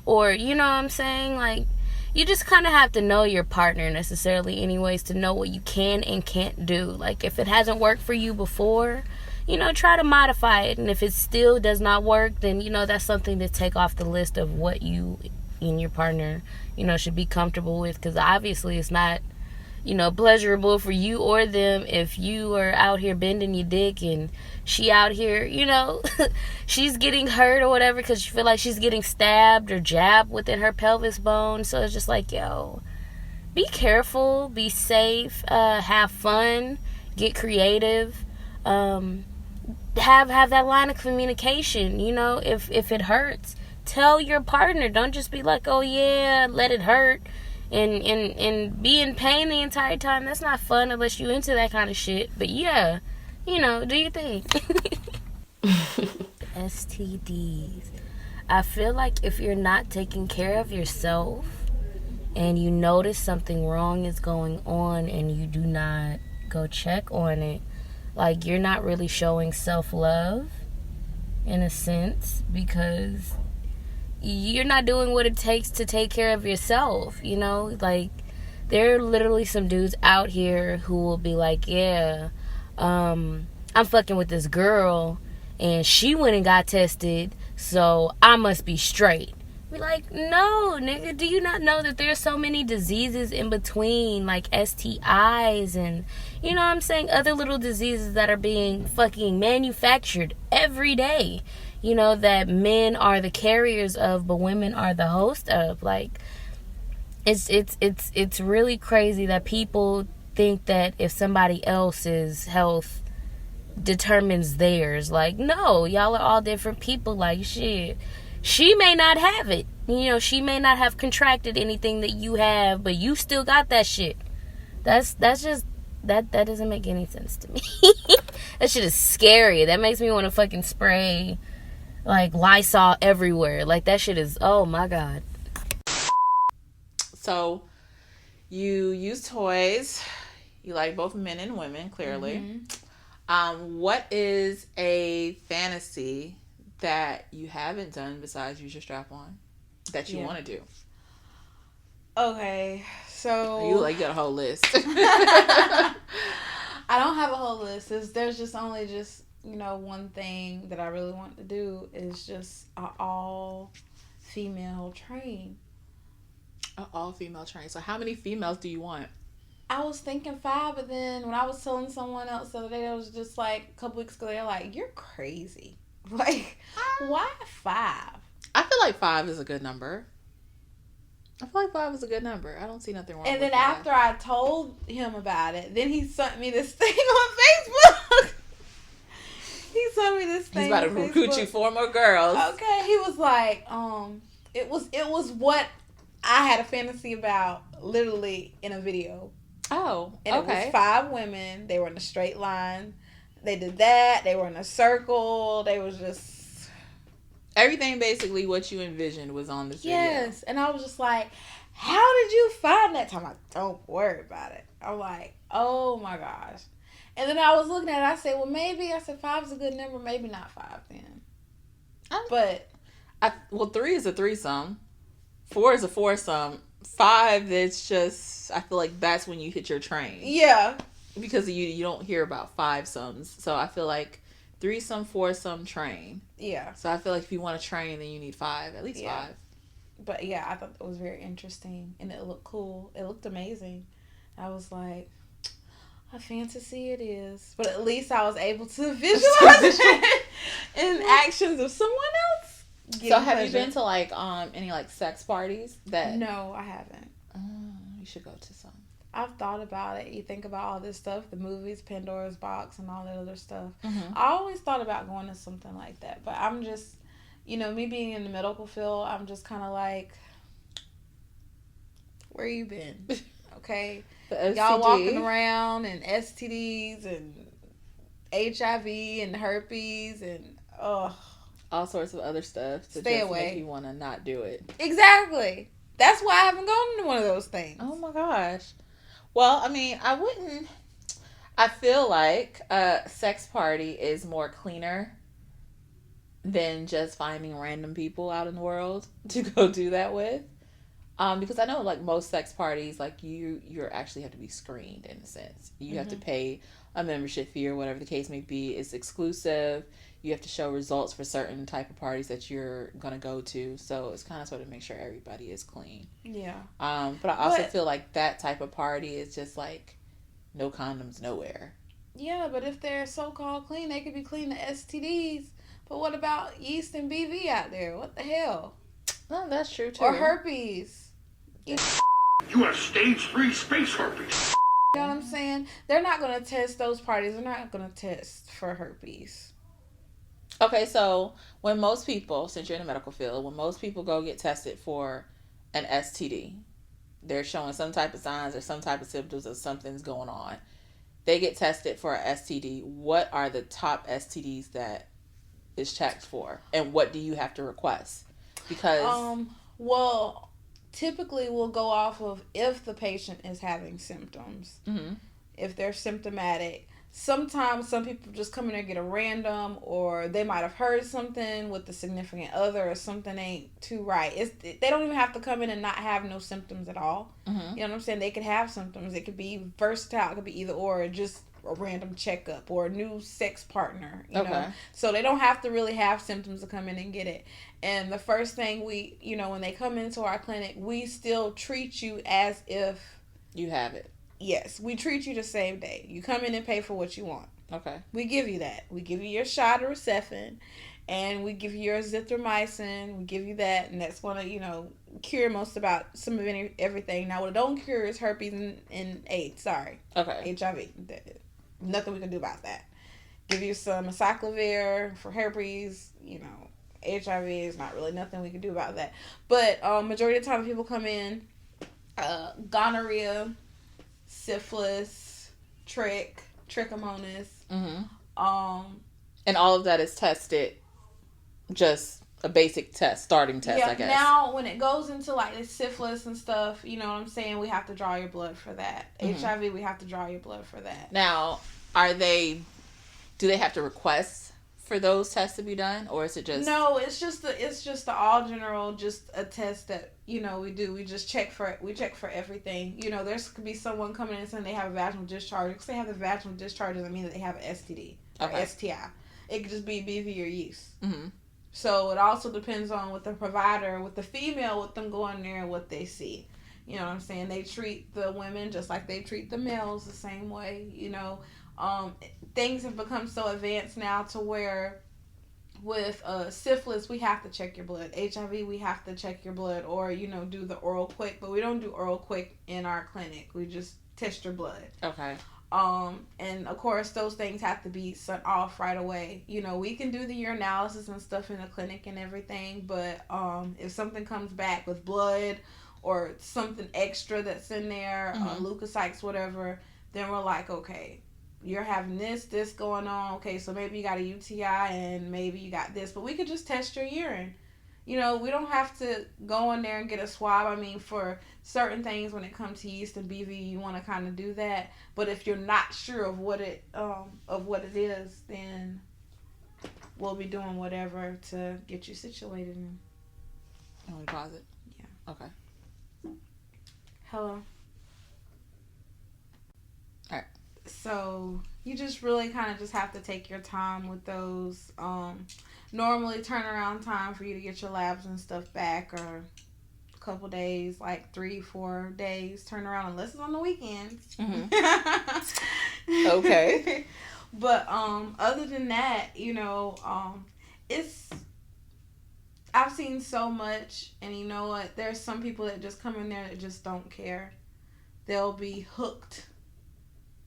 or, you know what I'm saying, like, you just kind of have to know your partner necessarily anyways to know what you can and can't do. Like, if it hasn't worked for you before, you know, try to modify it. And if it still does not work, then, you know, that's something to take off the list of what you and your partner, you know, should be comfortable with, because obviously it's not, you know, pleasurable for you or them if you are out here bending your dick and she out here, you know, she's getting hurt or whatever because she feel like she's getting stabbed or jabbed within her pelvis bone. So it's just like, yo, be careful, be safe, have fun, get creative, have that line of communication. You know, if it hurts, tell your partner. Don't just be like, oh yeah, let it hurt, and be in pain the entire time. That's not fun unless you into that kind of shit. But yeah, you know, do you think? STDs. I feel like if you're not taking care of yourself and you notice something wrong is going on and you do not go check on it, like, you're not really showing self-love in a sense, because you're not doing what it takes to take care of yourself, you know? Like, there are literally some dudes out here who will be like, yeah, I'm fucking with this girl and she went and got tested, so I must be straight. Be like, no, nigga, do you not know that there's so many diseases in between, like STIs and, you know what I'm saying, other little diseases that are being fucking manufactured every day, you know, that men are the carriers of, but women are the host of. Like, it's really crazy that people think that if somebody else's health determines theirs. Like, no, y'all are all different people. Like, shit, she may not have it, you know, she may not have contracted anything that you have, but you still got that shit. That's just that doesn't make any sense to me. That shit is scary. That makes me want to fucking spray like Lysol everywhere. Like, that shit is, oh my god. So you use toys, you like both men and women, clearly. What is a fantasy that you haven't done besides use your strap-on that you want to do? Okay, so... You got a whole list. I don't have a whole list. There's just only you know, one thing that I really want to do is just an all-female train. An all-female train. So how many females do you want? I was thinking 5, but then when I was telling someone else the other day, I was just like, a couple weeks ago, they're like, you're crazy. Like, why 5? I feel like 5 is a good number. I don't see nothing wrong with And then 5. after I told him about it, then he sent me this thing on Facebook. He sent me this thing. He's about to recruit you 4 more girls. Okay, he was like, it was what I had a fantasy about, literally in a video. Oh, and okay. It was 5 women. They were in a straight line. They did that. They were in a circle. They was just... Everything basically what you envisioned was on this video. Yes. And I was just like, how did you find that time? Don't worry about it. I'm like, oh my gosh. And then I was looking at it. I said, well, maybe. I said 5 is a good number. Maybe not 5 then. But... 3 is a threesome. 4 is a foursome. 5, it's just, I feel like that's when you hit your train. Yeah. Because you don't hear about 5-sums. So I feel like 3-some, 4-some, train. Yeah. So I feel like if you want to train, then you need 5, at least 5. But yeah, I thought it was very interesting and it looked cool. It looked amazing. I was like, a fantasy it is. But at least I was able to visualize it in actions of someone else. So have you been to like any like sex parties? No, I haven't. You should go to some. I've thought about it. You think about all this stuff, the movies, Pandora's Box, and all that other stuff. Mm-hmm. I always thought about going to something like that, but I'm just, you know, me being in the medical field, I'm just kind of like, where you been? Okay, y'all walking around and STDs and HIV and herpes and all sorts of other stuff to stay just away. Make you want to not do it. Exactly. That's why I haven't gone to one of those things. Oh my gosh. Well, I mean, I feel like a sex party is more cleaner than just finding random people out in the world to go do that with. Because I know like most sex parties, like you actually have to be screened in a sense. You have to pay a membership fee or whatever the case may be. It's exclusive. You have to show results for certain type of parties that you're going to go to. So it's kind of sort of make sure everybody is clean. Yeah. But I also feel like that type of party is just like no condoms nowhere. Yeah, but if they're so-called clean, they could be clean to STDs. But what about yeast and BV out there? What the hell? No, that's true too. Or herpes. You have stage 3 space herpes. You know what I'm saying? They're not going to test those parties. They're not going to test for herpes. Okay, so when most people, since you're in the medical field, when most people go get tested for an STD, they're showing some type of signs or some type of symptoms of something's going on. They get tested for an STD. What are the top STDs that is checked for? And what do you have to request? Because... well, typically we'll go off of if the patient is having symptoms. Mm-hmm. If they're symptomatic. Sometimes some people just come in there and get a random, or they might have heard something with the significant other, or something ain't too right. They don't even have to come in and not have no symptoms at all. Mm-hmm. You know what I'm saying? They could have symptoms. It could be versatile. It could be either or just a random checkup or a new sex partner. You know? So they don't have to really have symptoms to come in and get it. And the first thing we, when they come into our clinic, we still treat you as if you have it. Yes, we treat you the same day. You come in and pay for what you want. Okay. We give you that. We give you your shot of Recefin, and we give you your azithromycin. We give you that, and that's going to, cure most about some of everything. Now, what it don't cure is herpes and AIDS. Sorry. Okay. HIV. Nothing we can do about that. Give you some acyclovir for herpes. HIV is not really nothing we can do about that. But majority of the time, people come in, gonorrhea, syphilis, trichomonas. Mm-hmm. And all of that is tested, just a basic test, starting test, I guess. Now, when it goes into like the syphilis and stuff, you know what I'm saying, we have to draw your blood for that. Mm-hmm. HIV, we have to draw your blood for that. Now, do they have to request for those tests to be done, or is it just... No, it's just the all general, just a test that we do. We just check for everything. There could be someone coming in saying they have a vaginal discharge. Because they have the vaginal discharge doesn't mean that they have an STD or STI. It could just be BV or yeast. Mm-hmm. So it also depends on with the provider, with the female, with them going there and what they see. You know what I'm saying? They treat the women just like they treat the males the same way. Things have become so advanced now to where with syphilis, we have to check your blood. HIV, we have to check your blood, or, do the oral quick. But we don't do oral quick in our clinic. We just test your blood. Okay. And of course, those things have to be sent off right away. We can do the urinalysis and stuff in the clinic and everything. But if something comes back with blood or something extra that's in there, mm-hmm. leukocytes, whatever, then we're like, okay, you're having this going on. Okay, so maybe you got a UTI and maybe you got this. But we could just test your urine. We don't have to go in there and get a swab. I mean, for certain things when it comes to yeast and BV, you want to kind of do that. But if you're not sure of what it is, then we'll be doing whatever to get you situated. And we pause it? Yeah. Okay. Hello. All right. So you just really kind of just have to take your time with those. Normally turnaround time for you to get your labs and stuff back are a couple days, like 3-4 days turnaround, unless it's on the weekends. Mm-hmm. Okay. But other than that, I've seen so much, and you know what? There's some people that just come in there that just don't care. They'll be hooked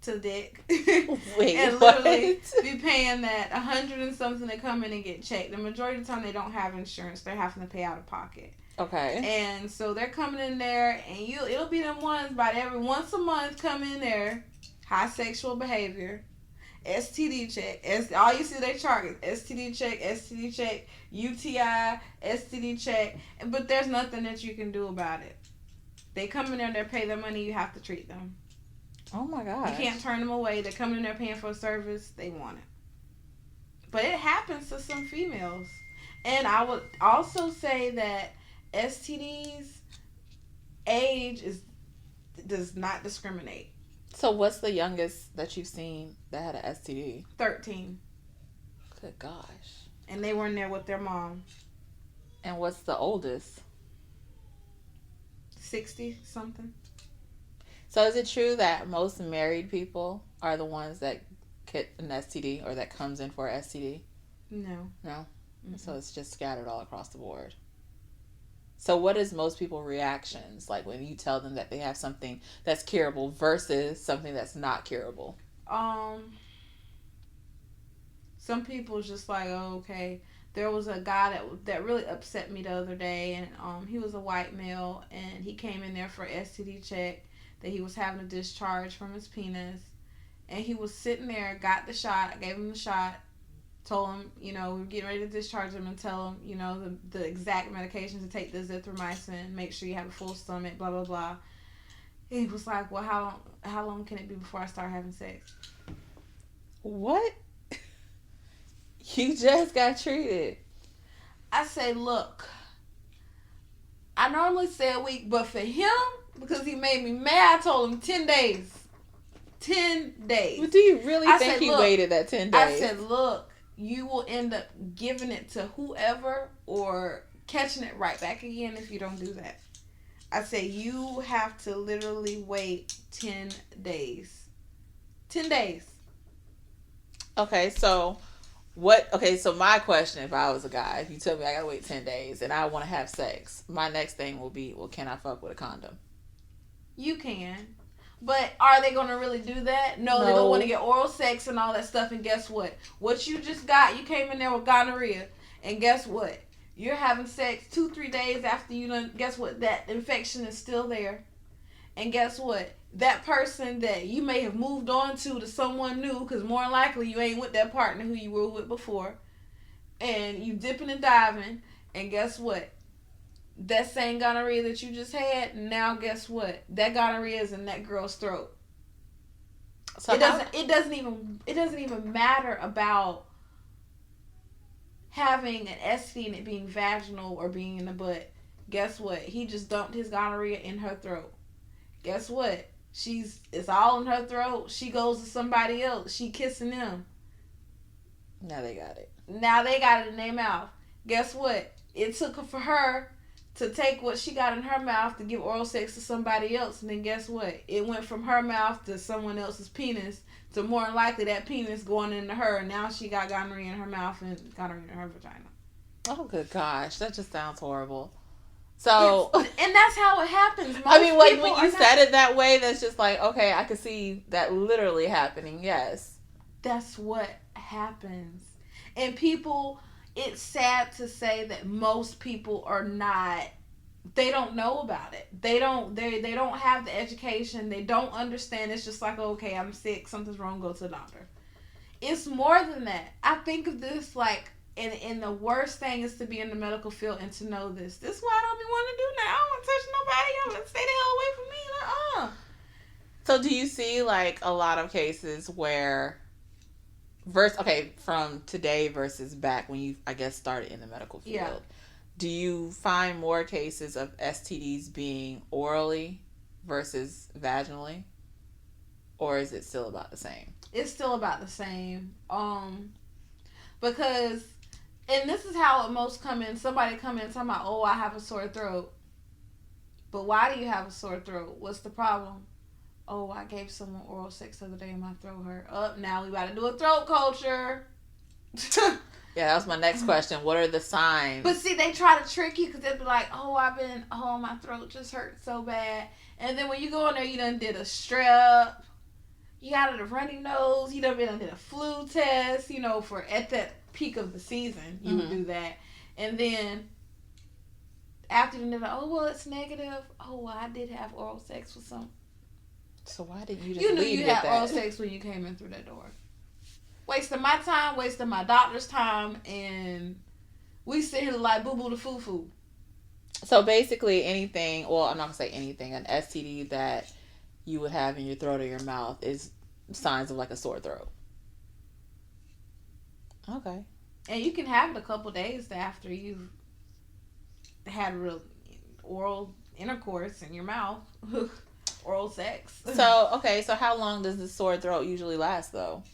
to dick. Wait, and literally be paying that $100 and something to come in and get checked. The majority of the time they don't have insurance. They're having to pay out of pocket. Okay. And so they're coming in there, and it'll be them ones about every once a month come in there, high sexual behavior, STD check. All you see they chart is STD check, UTI, STD check, but there's nothing that you can do about it. They come in there, they pay their money, you have to treat them. Oh my God. You can't turn them away. They're coming in there paying for a service. They want it. But it happens to some females. And I would also say that STDs, age does not discriminate. So what's the youngest that you've seen that had an STD? 13. Good gosh. And they were in there with their mom. And what's the oldest? 60 something. So is it true that most married people are the ones that get an STD or that comes in for an STD? No. No? Mm-hmm. So it's just scattered all across the board. So what is most people's reactions like when you tell them that they have something that's curable versus something that's not curable? Some people's just like, oh, okay. There was a guy that really upset me the other day, and he was a white male, and he came in there for STD check that he was having a discharge from his penis, and he was sitting there, got the shot, gave him the shot, told him, we were getting ready to discharge him and tell him, the exact medications to take, the azithromycin, make sure you have a full stomach, blah, blah, blah. He was like, well, how long can it be before I start having sex? What? You just got treated. I say, look, I normally say a week, but for him, because he made me mad, I told him 10 days. 10 days. But do you really think he waited that 10 days? I said, look, you will end up giving it to whoever or catching it right back again if you don't do that. I said, you have to literally wait 10 days. 10 days. Okay, so my question, if I was a guy, if you tell me I gotta wait 10 days and I want to have sex, my next thing will be, well, can I fuck with a condom? You can. But are they going to really do that? No, they're going to want to get oral sex and all that stuff. And guess what? What you just got, you came in there with gonorrhea. And guess what? You're having sex 2-3 days after you done. Guess what? That infection is still there. And guess what? That person that you may have moved on to someone new, because more than likely you ain't with that partner who you were with before. And you dipping and diving. And guess what? That same gonorrhea that you just had, now guess what? That gonorrhea is in that girl's throat. So it doesn't even matter about having an STD and it being vaginal or being in the butt. Guess what? He just dumped his gonorrhea in her throat. Guess what? It's all in her throat. She goes to somebody else. She kissing them. Now they got it. Now they got it in their mouth. Guess what? It took for her to take what she got in her mouth to give oral sex to somebody else. And then guess what? It went from her mouth to someone else's penis to more than likely that penis going into her. And now she got gonorrhea in her mouth and gonorrhea in her vagina. Oh, good gosh. That just sounds horrible. So, and that's how it happens. When you said it that way, that's just like, okay, I could see that literally happening. Yes. That's what happens. And people, it's sad to say that most people are not, they don't know about it. They don't have the education. They don't understand. It's just like, okay, I'm sick. Something's wrong. Go to the doctor. It's more than that. I think of this like, and the worst thing is to be in the medical field and to know this. This is what I don't be wanting to do now. I don't want to touch nobody. I'm going to stay the hell away from me. So do you see like a lot of cases where from today versus back when you, I guess, started in the medical field, yeah. Do you find more cases of STDs being orally versus vaginally? Or is it still about the same? It's still about the same. Because, and this is how most come in. Somebody come in talking about, oh, I have a sore throat. But why do you have a sore throat? What's the problem? Oh, I gave someone oral sex the other day and my throat hurt. Now we got to do a throat culture. Yeah, that was my next question. What are the signs? But see, they try to trick you because they'll be like, my throat just hurt so bad. And then when you go in there, you done did a strep. You got a runny nose. You done did a flu test, for at that peak of the season, you would do that. And then after you did it's negative. Oh, well, I did have oral sex with some. So why did you just You knew leave you with had that? oral sex when you came in through that door. Wasting my time, wasting my doctor's time, and we sit here like boo-boo the foo-foo. So basically anything, well, I'm not going to say anything, an STD that you would have in your throat or your mouth is signs of like a sore throat. Okay. And you can have it a couple days after you've had real oral intercourse in your mouth. Oral sex. So how long does the sore throat usually last though?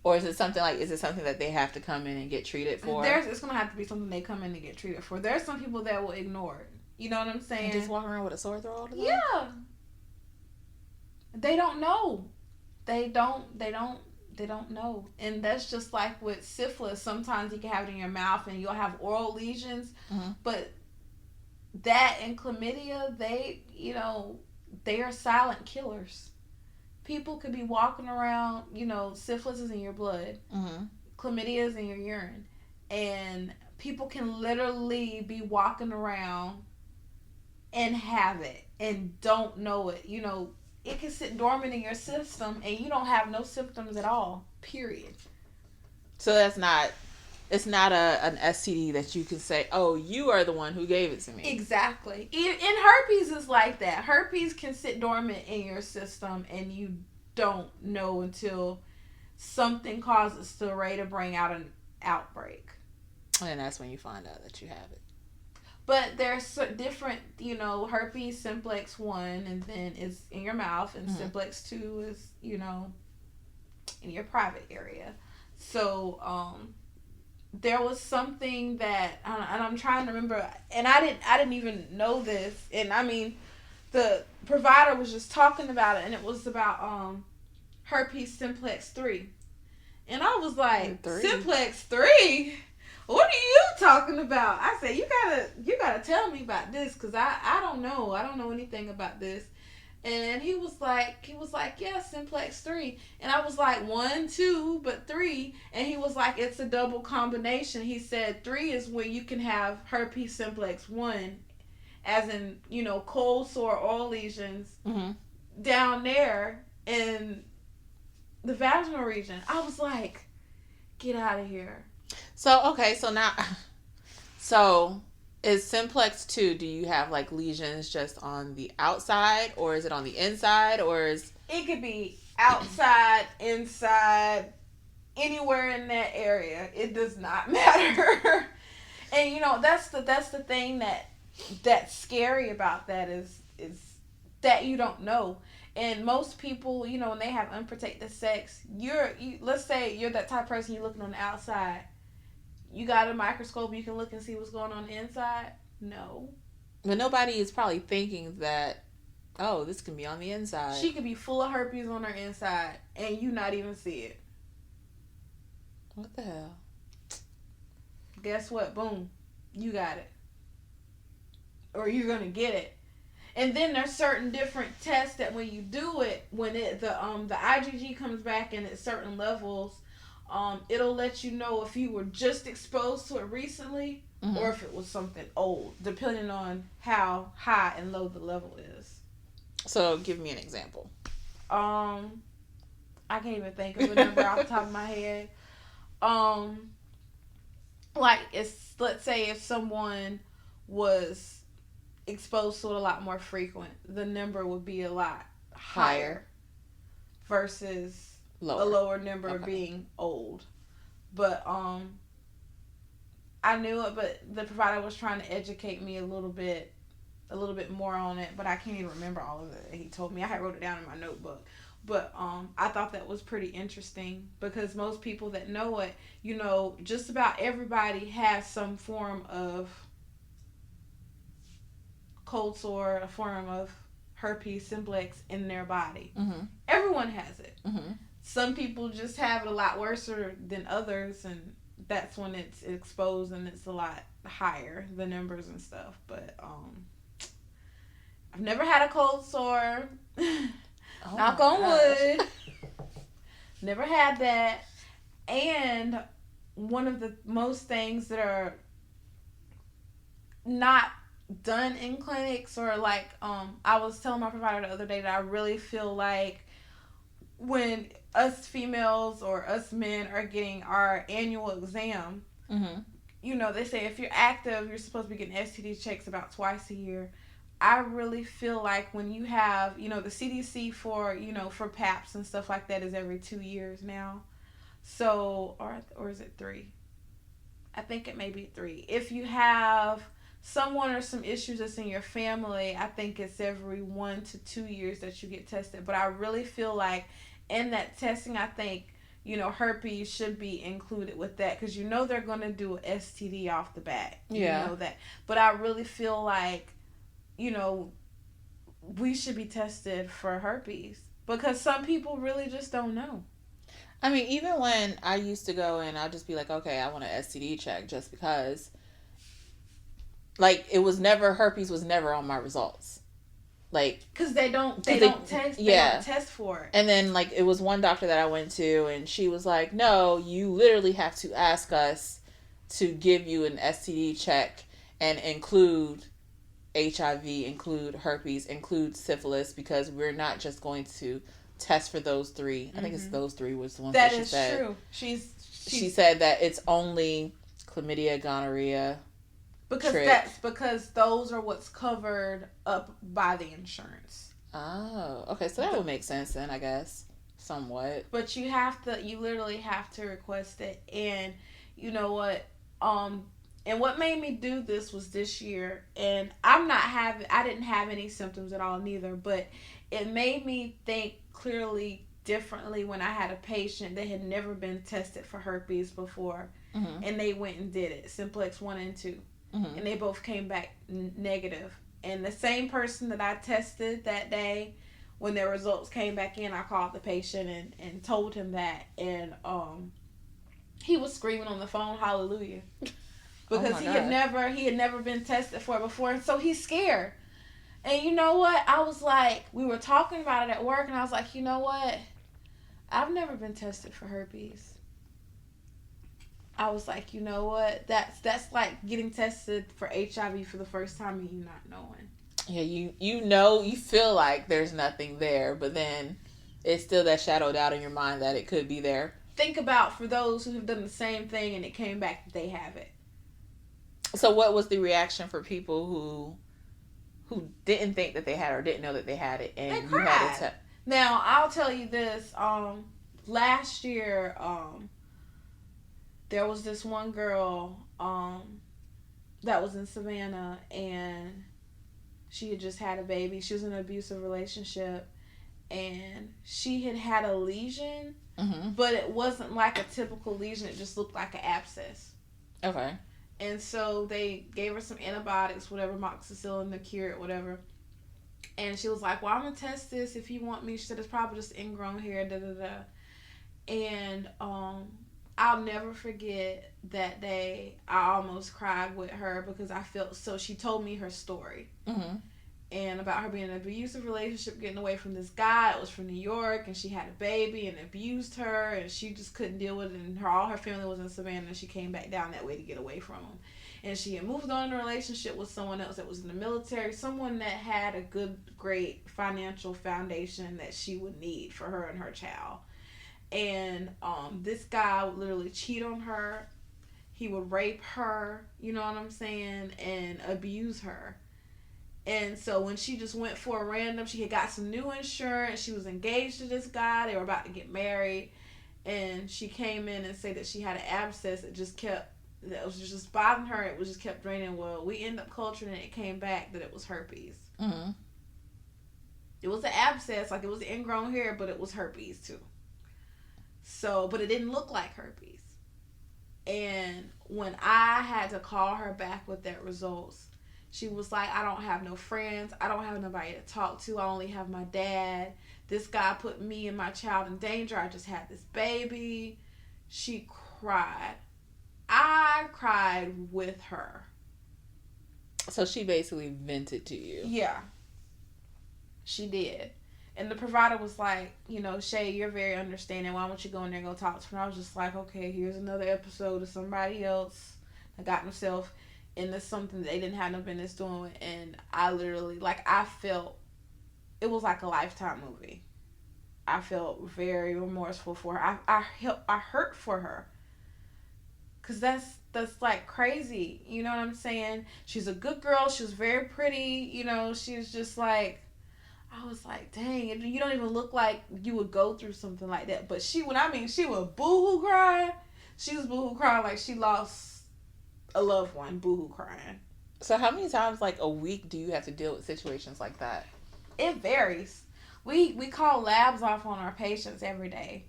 Or is it something that they have to come in and get treated for? It's going to have to be something they come in and get treated for. There's some people that will ignore it. You know what I'm saying? And just walk around with a sore throat all the time? Yeah. They don't know. They don't know. And that's just like with syphilis. Sometimes you can have it in your mouth and you'll have oral lesions. Mm-hmm. But that and chlamydia, they are silent killers. People could be walking around, syphilis is in your blood. Mm-hmm. Chlamydia is in your urine. and people can literally be walking around and have it and don't know it. You know, it can sit dormant in your system and you don't have no symptoms at all, period. So it's not an STD that you can say, oh, you are the one who gave it to me. Exactly. And herpes is like that. Herpes can sit dormant in your system and you don't know until something causes the ray to bring out an outbreak. And that's when you find out that you have it. But there's different, you know, herpes simplex 1 and then is in your mouth, and simplex 2 is, you know, in your private area. So there was something that, and I'm trying to remember, and I didn't even know this, and I mean, the provider was just talking about it, and it was about herpes simplex 3, and I was like, simplex 3? What are you talking about? I said, you gotta tell me about this, because I don't know anything about this. And he was like, yeah, simplex 3. And I was like, 1, 2, but 3. And he was like, it's a double combination. He said 3 is when you can have herpes simplex 1, as in, you know, cold sore oil lesions down there in the vaginal region. I was like, get out of here. So, okay, so is simplex 2, do you have like lesions just on the outside, or is it on the inside, or is... It could be outside, inside, anywhere in that area. It does not matter. And you know, that's the thing that's scary about that is that you don't know. And most people, you know, when they have unprotected sex, let's say you're that type of person, you're looking on the outside. You got a microscope, you can look and see what's going on inside? No. But nobody is probably thinking that, oh, this can be on the inside. She could be full of herpes on her inside and you not even see it. What the hell? Guess what? Boom. You got it. Or you're going to get it. And then there's certain different tests that when you do it, when the IgG comes back and at certain levels, it'll let you know if you were just exposed to it recently or if it was something old, depending on how high and low the level is. So give me an example. I can't even think of a number off the top of my head. Like, let's say if someone was exposed to it a lot more frequent, the number would be a lot higher versus a lower number being old. But I knew it, but the provider was trying to educate me a little bit more on it, but I can't even remember all of it he told me. I had wrote it down in my notebook. But I thought that was pretty interesting, because most people that know it, you know, just about everybody has some form of cold sore, a form of herpes simplex in their body. Everyone has it. Some people just have it a lot worse than others, and that's when it's exposed and it's a lot higher, the numbers and stuff. But I've never had a cold sore. Knock on wood. Never had that. And one of the most things that are not done in clinics, or like I was telling my provider the other day that I really feel like when us females or us men are getting our annual exam, you know, they say if you're active, you're supposed to be getting STD checks about twice a year. I really feel like when you have, you know, the CDC for, you know, for PAPs and stuff like that is every 2 years now. So, or is it 3? I think it may be 3. If you have someone or some issues that's in your family, I think it's every 1 to 2 years that you get tested. But I really feel like in that testing, I think, you know, herpes should be included with that, because you know they're going to do an STD off the bat. Yeah. You know that. But I really feel like, you know, we should be tested for herpes, because some people really just don't know. I mean, even when I used to go in, I'd just be like, okay, I want an STD check, just because, like, herpes was never on my results. Like, because they don't test for it. And then, like, it was one doctor that I went to, and she was like, no, you literally have to ask us to give you an STD check and include HIV, include herpes, include syphilis, because we're not just going to test for those three. I think it's those three was the ones that she said. That is true. She said that it's only chlamydia, gonorrhea, because those are what's covered up by the insurance. Oh, okay. So that would make sense then, I guess, somewhat. But you literally have to request it. And you know what? And what made me do this was this year, and I didn't have any symptoms at all neither, but it made me think clearly differently when I had a patient that had never been tested for herpes before, and they went and did it, simplex 1 and 2, and they both came back negative. And the same person that I tested that day, when their results came back in, I called the patient and told him that, and he was screaming on the phone, hallelujah. Because he had never been tested for it before, and so he's scared. And you know what? I was like, we were talking about it at work, and I was like, you know what? I've never been tested for herpes. I was like, you know what? That's like getting tested for HIV for the first time and you not knowing. Yeah, you feel like there's nothing there, but then it's still that shadow of doubt in your mind that it could be there. Think about for those who have done the same thing and it came back that they have it. So what was the reaction for people who didn't think that they had or didn't know that they had it, and you had it? Now, I'll tell you this. Last year, there was this one girl that was in Savannah, and she had just had a baby. She was in an abusive relationship, and she had a lesion, but it wasn't like a typical lesion. It just looked like an abscess. Okay. And so they gave her some antibiotics, whatever, amoxicillin to cure it, whatever. And she was like, well, I'm going to test this if you want me. She said, it's probably just ingrown hair, da-da-da. And I'll never forget that day. I almost cried with her because I felt so. She told me her story. And about her being in an abusive relationship, getting away from this guy. It was from New York, and she had a baby and abused her, and she just couldn't deal with it. And all her family was in Savannah, and she came back down that way to get away from him. And she had moved on in a relationship with someone else that was in the military, someone that had a great financial foundation that she would need for her and her child. And this guy would literally cheat on her. He would rape her, you know what I'm saying, and abuse her. And so when she just went for a random, she had got some new insurance. She was engaged to this guy. They were about to get married. And she came in and said that she had an abscess. That was just bothering her. It was just kept draining. Well, we ended up culturing it. It came back that it was herpes. It was an abscess. Like, it was ingrown hair, but it was herpes too. So, but it didn't look like herpes. And when I had to call her back with that results, she was like, I don't have no friends. I don't have nobody to talk to. I only have my dad. This guy put me and my child in danger. I just had this baby. She cried. I cried with her. So she basically vented to you. Yeah. She did. And the provider was like, Shay, you're very understanding. Why don't you go in there and go talk to her? And I was just like, okay, here's another episode of somebody else that got himself into something that they didn't have no business doing. And I literally, I felt, it was like a Lifetime movie. I felt very remorseful for her. I hurt for her. Because that's like crazy. You know what I'm saying? She's a good girl. She was very pretty. She was just like, I was like, dang, you don't even look like you would go through something like that. But she would boo-hoo cry. She was boo-hoo crying like she lost a loved one, boo-hoo crying. So how many times, a week, do you have to deal with situations like that? It varies. We call labs off on our patients every day.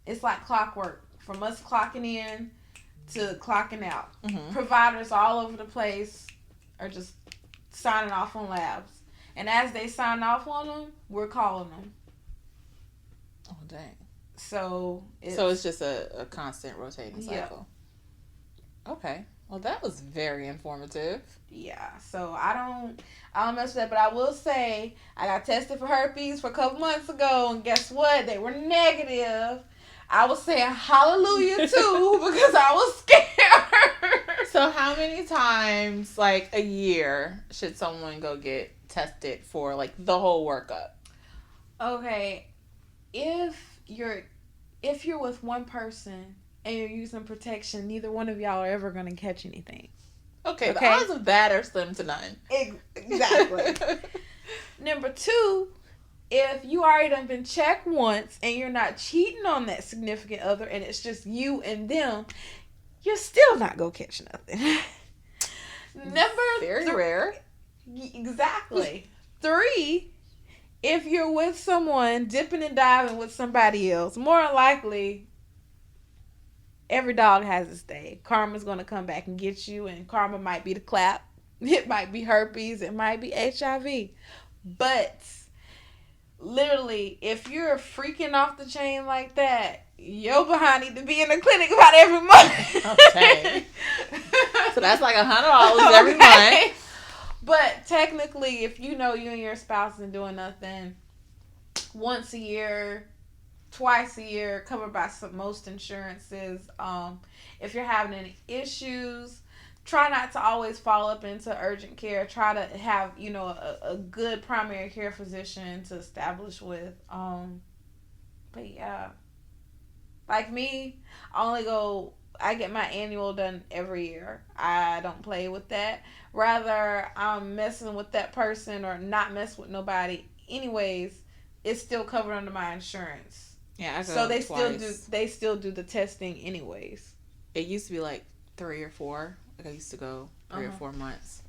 It's like clockwork. From us clocking in to clocking out. Providers all over the place are just signing off on labs. And as they sign off on them, we're calling them. Oh, dang. So it's just a constant rotating cycle. Yeah. Okay. Well, that was very informative. Yeah. So I don't mess with that, but I will say I got tested for herpes for a couple months ago, and guess what? They were negative. I was saying hallelujah too because I was scared. So how many times, like, a year should someone go get tested for, like, the whole workup? Okay, if you're with one person and you're using protection, neither one of y'all are ever gonna catch anything. Okay, the odds of that are slim to none. Exactly. Number 2, if you already done been checked once and you're not cheating on that significant other and it's just you and them, you're still not gonna catch nothing. Very rare. Exactly. 3, if you're with someone dipping and diving with somebody else, more than likely, every dog has its day. Karma's going to come back and get you, and karma might be the clap. It might be herpes. It might be HIV. But literally, if you're freaking off the chain like that, your behind need to be in the clinic about every month. Okay. So that's like $100 every month. But technically, if you know you and your spouse are doing nothing, once a year, twice a year, covered by most insurances. If you're having any issues, try not to always fall up into urgent care. Try to have, a good primary care physician to establish with. But yeah, like me, I get my annual done every year. I don't play with that. Rather, I'm messing with that person or not mess with nobody. Anyways, it's still covered under my insurance. Yeah, I go so they twice. still do the testing anyways. It used to be like 3 or 4. Like I used to go 3 or 4 months,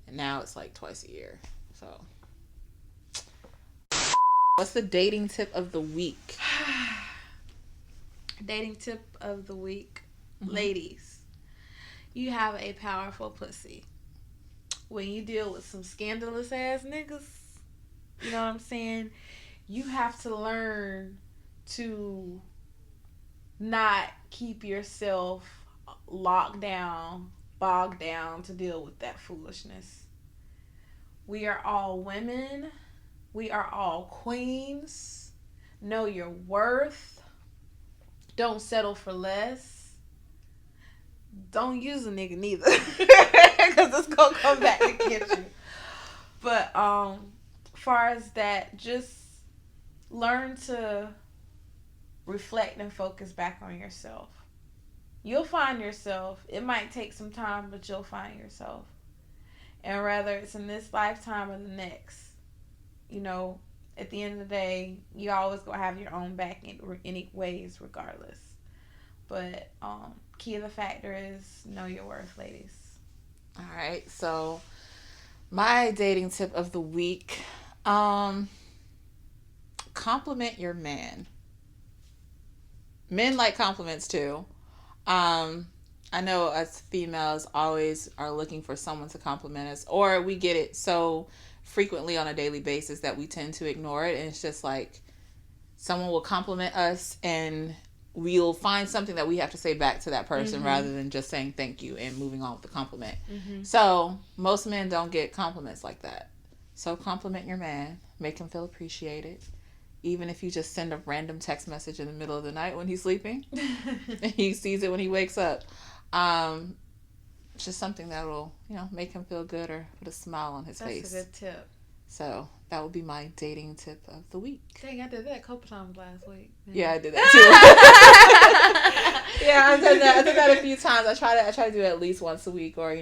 and now it's like twice a year. So, what's the dating tip of the week? Dating tip of the week, ladies. You have a powerful pussy. When you deal with some scandalous ass niggas, you know what I'm saying? You have to learn to not keep yourself locked down, bogged down to deal with that foolishness. We are all women. We are all queens. Know your worth. Don't settle for less. Don't use a nigga neither. Because it's going to come back to get you. But far as that, just learn to reflect and focus back on yourself. You'll find yourself. It might take some time, but you'll find yourself. And whether it's in this lifetime or the next, at the end of the day, you always gonna have your own back in any ways, regardless. But key of the factor is know your worth, ladies. All right, so my dating tip of the week, compliment your man. Men like compliments too. I know us females always are looking for someone to compliment us, or we get it so frequently on a daily basis that we tend to ignore it, and it's just like someone will compliment us and we'll find something that we have to say back to that person rather than just saying thank you and moving on with the compliment. So most men don't get compliments like that. So compliment your man, make him feel appreciated. Even if you just send a random text message in the middle of the night when he's sleeping and he sees it when he wakes up. It's just something that will, make him feel good or put a smile on his face. That's a good tip. So that would be my dating tip of the week. Dang, I did that a couple times last week. Yeah, I did that too. Yeah, I've done that. I did that a few times. I try to do it at least once a week or,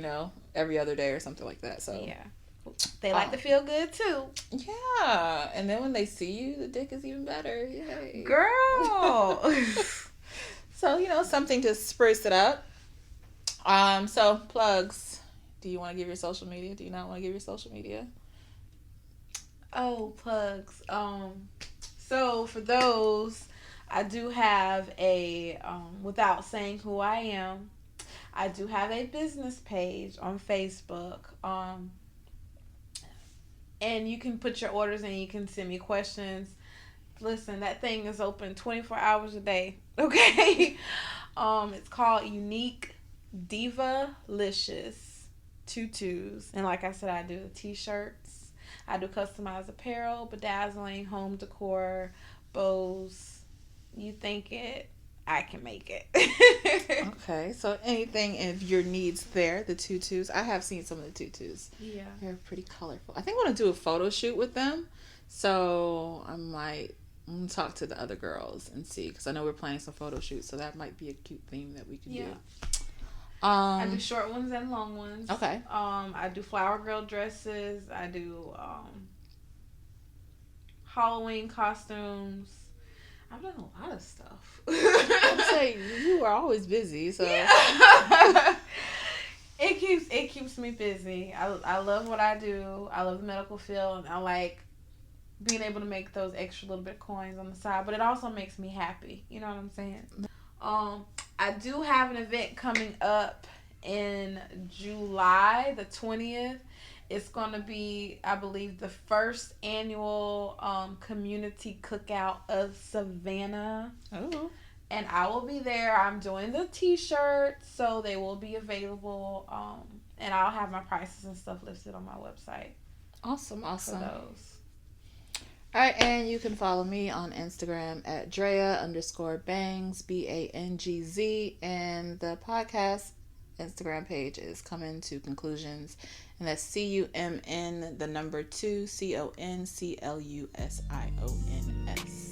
every other day or something like that. So yeah. They like to feel good too. Yeah. And then when they see you, the dick is even better. Yay. Girl. So, something to spruce it up. So plugs. Do you want to give your social media? Do you not want to give your social media? Oh, plugs. So for those, I do have a, without saying who I am, I do have a business page on Facebook. And you can put your orders in, you can send me questions. Listen, that thing is open 24 hours a day. Okay? It's called Unique Divalicious Tutus. And like I said, I do the t-shirts. I do customized apparel, bedazzling, home decor, bows, you think it, I can make it. Okay, so anything of your needs there, the tutus. I have seen some of the tutus. Yeah. They're pretty colorful. I think I want to do a photo shoot with them. So I'm gonna talk to the other girls and see, because I know we're planning some photo shoots, so that might be a cute theme that we can do. I do short ones and long ones. Okay. I do flower girl dresses. I do Halloween costumes. I've done a lot of stuff. I'd say you are always busy, so yeah. It keeps me busy. I love what I do. I love the medical field, and I like being able to make those extra little bit coins on the side, but it also makes me happy. You know what I'm saying? I do have an event coming up in July the 20th. It's going to be, I believe, the first annual community cookout of Savannah. Oh. And I will be there. I'm doing the t-shirts, so they will be available. And I'll have my prices and stuff listed on my website. Awesome. For those. All right, and you can follow me on Instagram at Dreyah_Bangz, BANGZ, and the podcast Instagram page is Cum'n to Conclusions, and that's CUMN 2 CONCLUSIONS.